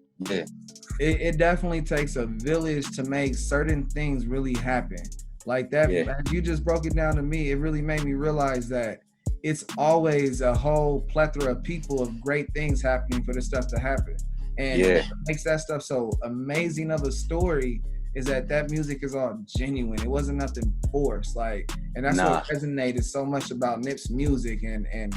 It definitely takes a village to make certain things really happen. Like that, as you just broke it down to me, it really made me realize that it's always a whole plethora of people of great things happening for this stuff to happen. And what makes that stuff so amazing of a story is that music is all genuine. It wasn't nothing forced. Like, and that's what resonated so much about Nip's music and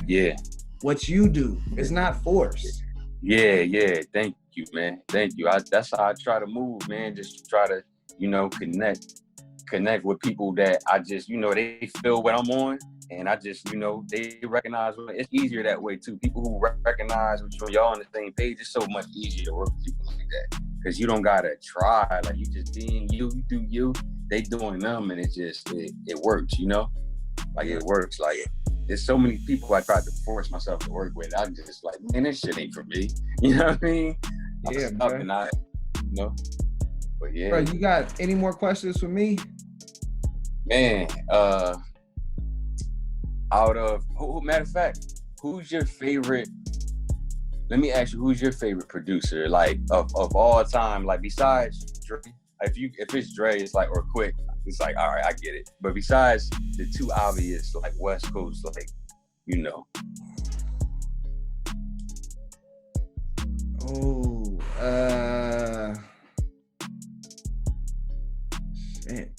what you do. It's not forced. Yeah. Thank you, man. Thank you. That's how I try to move, man. Just try to, you know, connect with people that I just, you know, they feel what I'm on, and I just, you know, they recognize what it's easier that way too. People who recognize what y'all on the same page, it's so much easier to work with people like that, because you don't gotta try. Like, you just being you do you, they doing them, and it works, you know. Like, it works. Like, there's so many people I tried to force myself to work with. I'm just like, man, this shit ain't for me. You know what I mean? Yeah, bro. And I, you know. But yeah. Bro, you got any more questions for me? Man, matter of fact, who's your favorite? Let me ask you, who's your favorite producer, like of all time? Like, besides Dre, if it's Dre, it's like, or Quick, it's like, all right, I get it. But besides the two obvious, like West Coast, like, you know. Shit.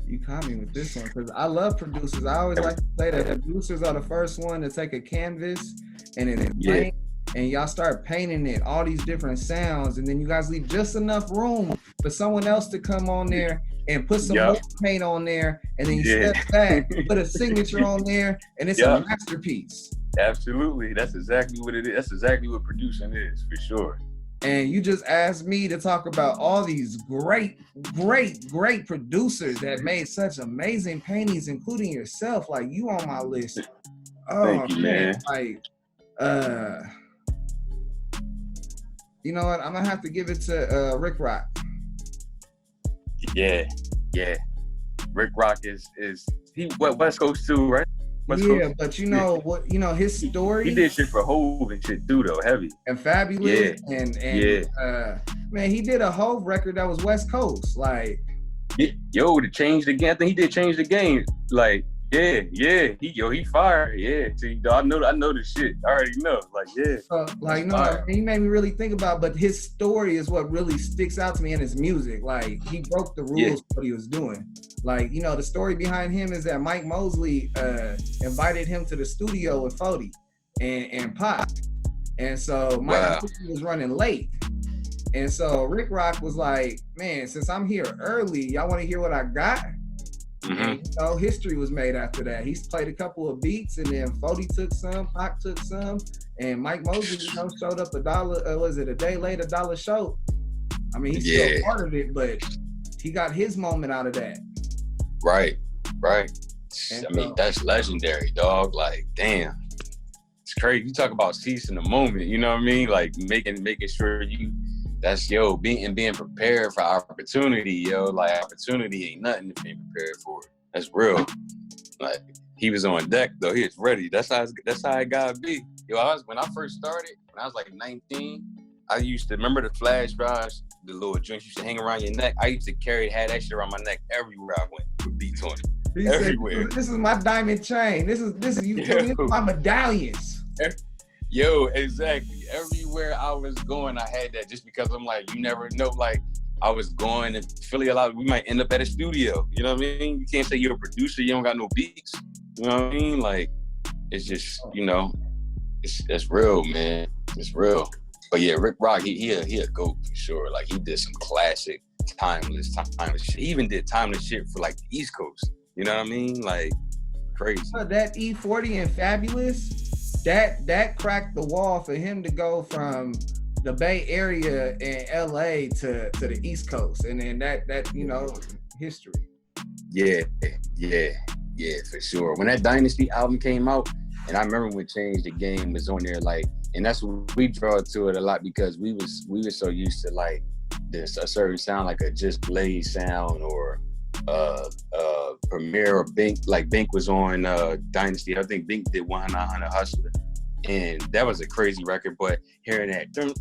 You caught me with this one, because I love producers. I always like to say that producers are the first one to take a canvas and then paint, and y'all start painting it, all these different sounds, and then you guys leave just enough room for someone else to come on there and put some more paint on there, and then you step back, put a signature on there, and it's a masterpiece. Absolutely. That's exactly what it is. That's exactly what producing is, for sure. And you just asked me to talk about all these great producers that made such amazing paintings, including yourself. Like, you on my list. Oh, thank you, man. Like, you know what? I'm gonna have to give it to Rick Rock. Yeah. Rick Rock is he West Coast too, right? West Coast? But you know what? You know his story. He did shit for Hove and shit too, though, heavy and Fabulous. And man, he did a Hove record that was West Coast, like. To change the game. I think he did change the game. Like, He fired. Yeah, see, I know the shit. I already know. Like, yeah. Like, no, he made me really think about. But his story is what really sticks out to me in his music. Like, he broke the rules of what he was doing. Like, you know, the story behind him is that Mike Mosley invited him to the studio with 40 and Pac, and so Mike Mosley was running late. And so Rick Rock was like, man, since I'm here early, y'all want to hear what I got? And, you know, history was made after that. He's played a couple of beats, and then 40 took some, Pac took some, and Mike Mosley, you know, showed up a day late, $1 show. I mean, he's still part of it, but he got his moment out of that. Right. And I mean, that's legendary, dog. Like, damn. It's crazy. You talk about seizing the moment, you know what I mean? Like making sure being prepared for opportunity, yo. Like, opportunity ain't nothing to be prepared for. That's real. Like, he was on deck though. He was ready. That's how it gotta be. Yo, when I first started, when I was like 19, I used to remember the flash drives, the little joints used to hang around your neck. I used to had that shit around my neck everywhere I went with beats on it. He everywhere. Said, this is my diamond chain. This is you my medallions. Yo, exactly. Everywhere I was going, I had that just because I'm like, you never know. Like, I was going to Philly a lot. We might end up at a studio. You know what I mean? You can't say you're a producer. You don't got no beats. You know what I mean? Like, it's just, you know, it's real, man. It's real. But yeah, Rick Rock, he a GOAT for sure. Like, he did some classic, timeless shit. He even did timeless shit for like the East Coast. You know what I mean? Like, crazy. That E40 and Fabulous, that cracked the wall for him to go from the Bay Area and LA to the East Coast. And then that you know, history. Yeah, for sure. When that Dynasty album came out, and I remember when Change the Game was on there, like, and that's what we draw to it a lot, because we were so used to like this a certain sound, like a Just Blaze sound, or Premier or Bink. Like, Bink was on Dynasty. I think Bink did 100 Hustler, and that was a crazy record. But hearing that that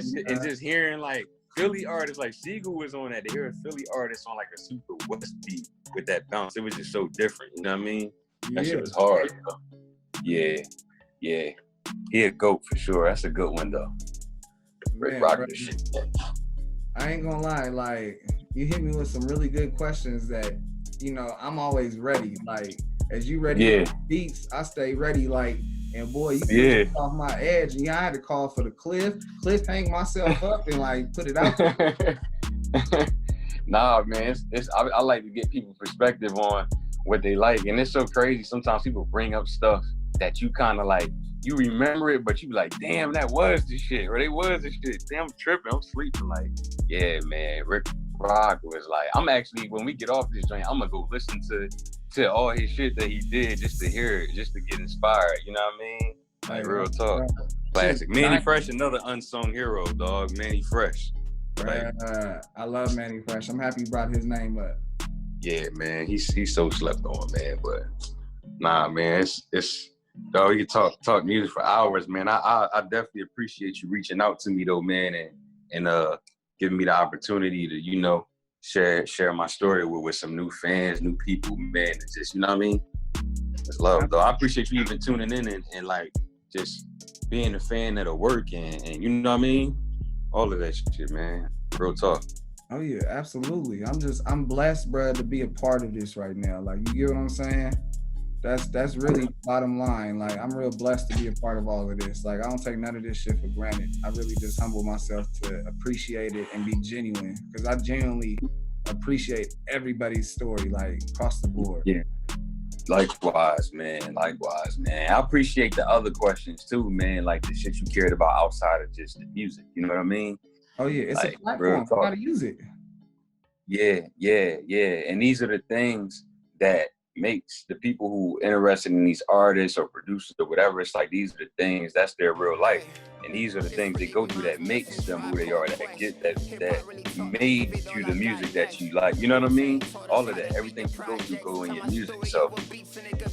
shit, and just hearing like Philly artists, like Siegel was on that. To hear a Philly artist on like a super West beat with that bounce, it was just so different. You know what I mean? That shit was hard. Though. Yeah. He a GOAT for sure. That's a good one though. Rick Rock this shit. I ain't gonna lie, like, you hit me with some really good questions that, you know, I'm always ready. Like, as you ready for beats, I stay ready. Like, and boy, you get off my edge. And I had to call for the cliff hang myself up and like put it out there. Nah, man, I like to get people perspective on what they like, and it's so crazy. Sometimes people bring up stuff that you kind of like, you remember it, but you be like, damn, that was the shit, or they was the shit. Damn, I'm tripping, I'm sleeping. Like, yeah, man, Rick Rock was like, I'm actually, when we get off this joint, I'm gonna go listen to all his shit that he did just to hear it, just to get inspired. You know what I mean? Like, real talk. Classic. Manny Fresh, another unsung hero, dog. Manny Fresh. Like, I love Manny Fresh. I'm happy you brought his name up. Yeah, man, he's so slept on, man. But nah, man, it's dog, you can talk music for hours, man. I definitely appreciate you reaching out to me though, man, and giving me the opportunity to, you know, share my story with some new fans, new people, man. It's just, you know what I mean? It's love, though. I appreciate you even tuning in and like just being a fan of the work and you know what I mean? All of that shit, man. Real talk. Oh yeah, absolutely. I'm blessed, bro, to be a part of this right now. Like, you get what I'm saying? That's really bottom line. Like, I'm real blessed to be a part of all of this. Like, I don't take none of this shit for granted. I really just humble myself to appreciate it and be genuine, because I genuinely appreciate everybody's story, like, across the board. Yeah. Likewise, man. I appreciate the other questions too, man. Like the shit you cared about outside of just the music. You know what I mean? Oh yeah, it's like, a platform. You gotta use it. Yeah. And these are the things that makes the people who interested in these artists or producers or whatever. It's like, these are the things, that's their real life. And these are the things they go through that makes them who they are, that made you the music that you like. You know what I mean? All of that, everything you go through go in your music. So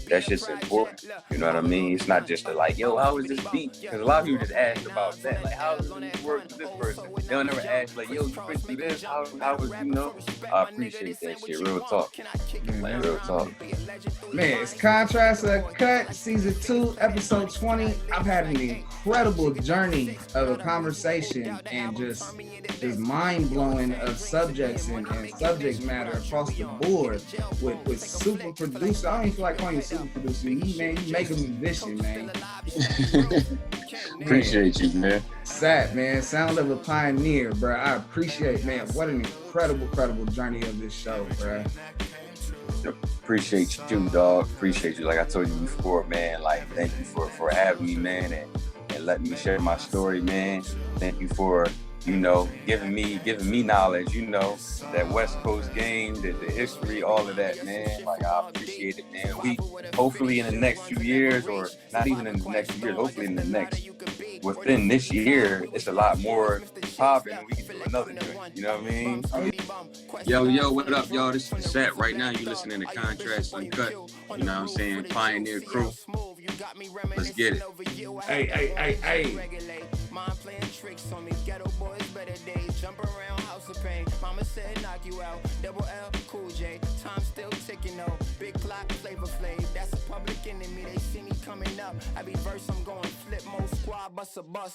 that's just important. You know what I mean? It's not just like, yo, how is this beat? Because a lot of people just ask about that. Like, how does it work with this person? They don't ever ask, like, yo, you went through this? How was, you know? I appreciate that shit. Real talk. Like, real talk. Man, it's Contrast to Cut, Season 2, Episode 20. I've had an incredible journey of a conversation and just mind-blowing of subjects and subject matter across the board with super producer. I don't even feel like calling you super producer. You make a musician, man. Appreciate you, man. Sap, man. Sound of a pioneer, bro. I appreciate, man. What an incredible journey of this show, bro. Appreciate you, dog. Appreciate you. Like I told you before, man. Like, thank you for having me, man, and letting me share my story, man. Thank you for, you know, giving me knowledge, you know, that West Coast game, the history, all of that, man. Like, I appreciate it, man. We hopefully in the next few years, or not even in the next few years, hopefully in the next, within this year, it's a lot more popping, and we can do another joint. You know what I mean? Yo, what up, y'all? This is Sap. Right now, you listening to Contrast Uncut. You know what I'm saying? Pioneer crew. Let's get it. Hey. Mom playing tricks on me, ghetto boys better days. Jump around, house of pain. Mama said knock you out. Double L, Cool J. Time still ticking though. Big clock, Flavor Flav. That's a public enemy. They see me coming up. I be verse, I'm going flip mode squad, bust a bus.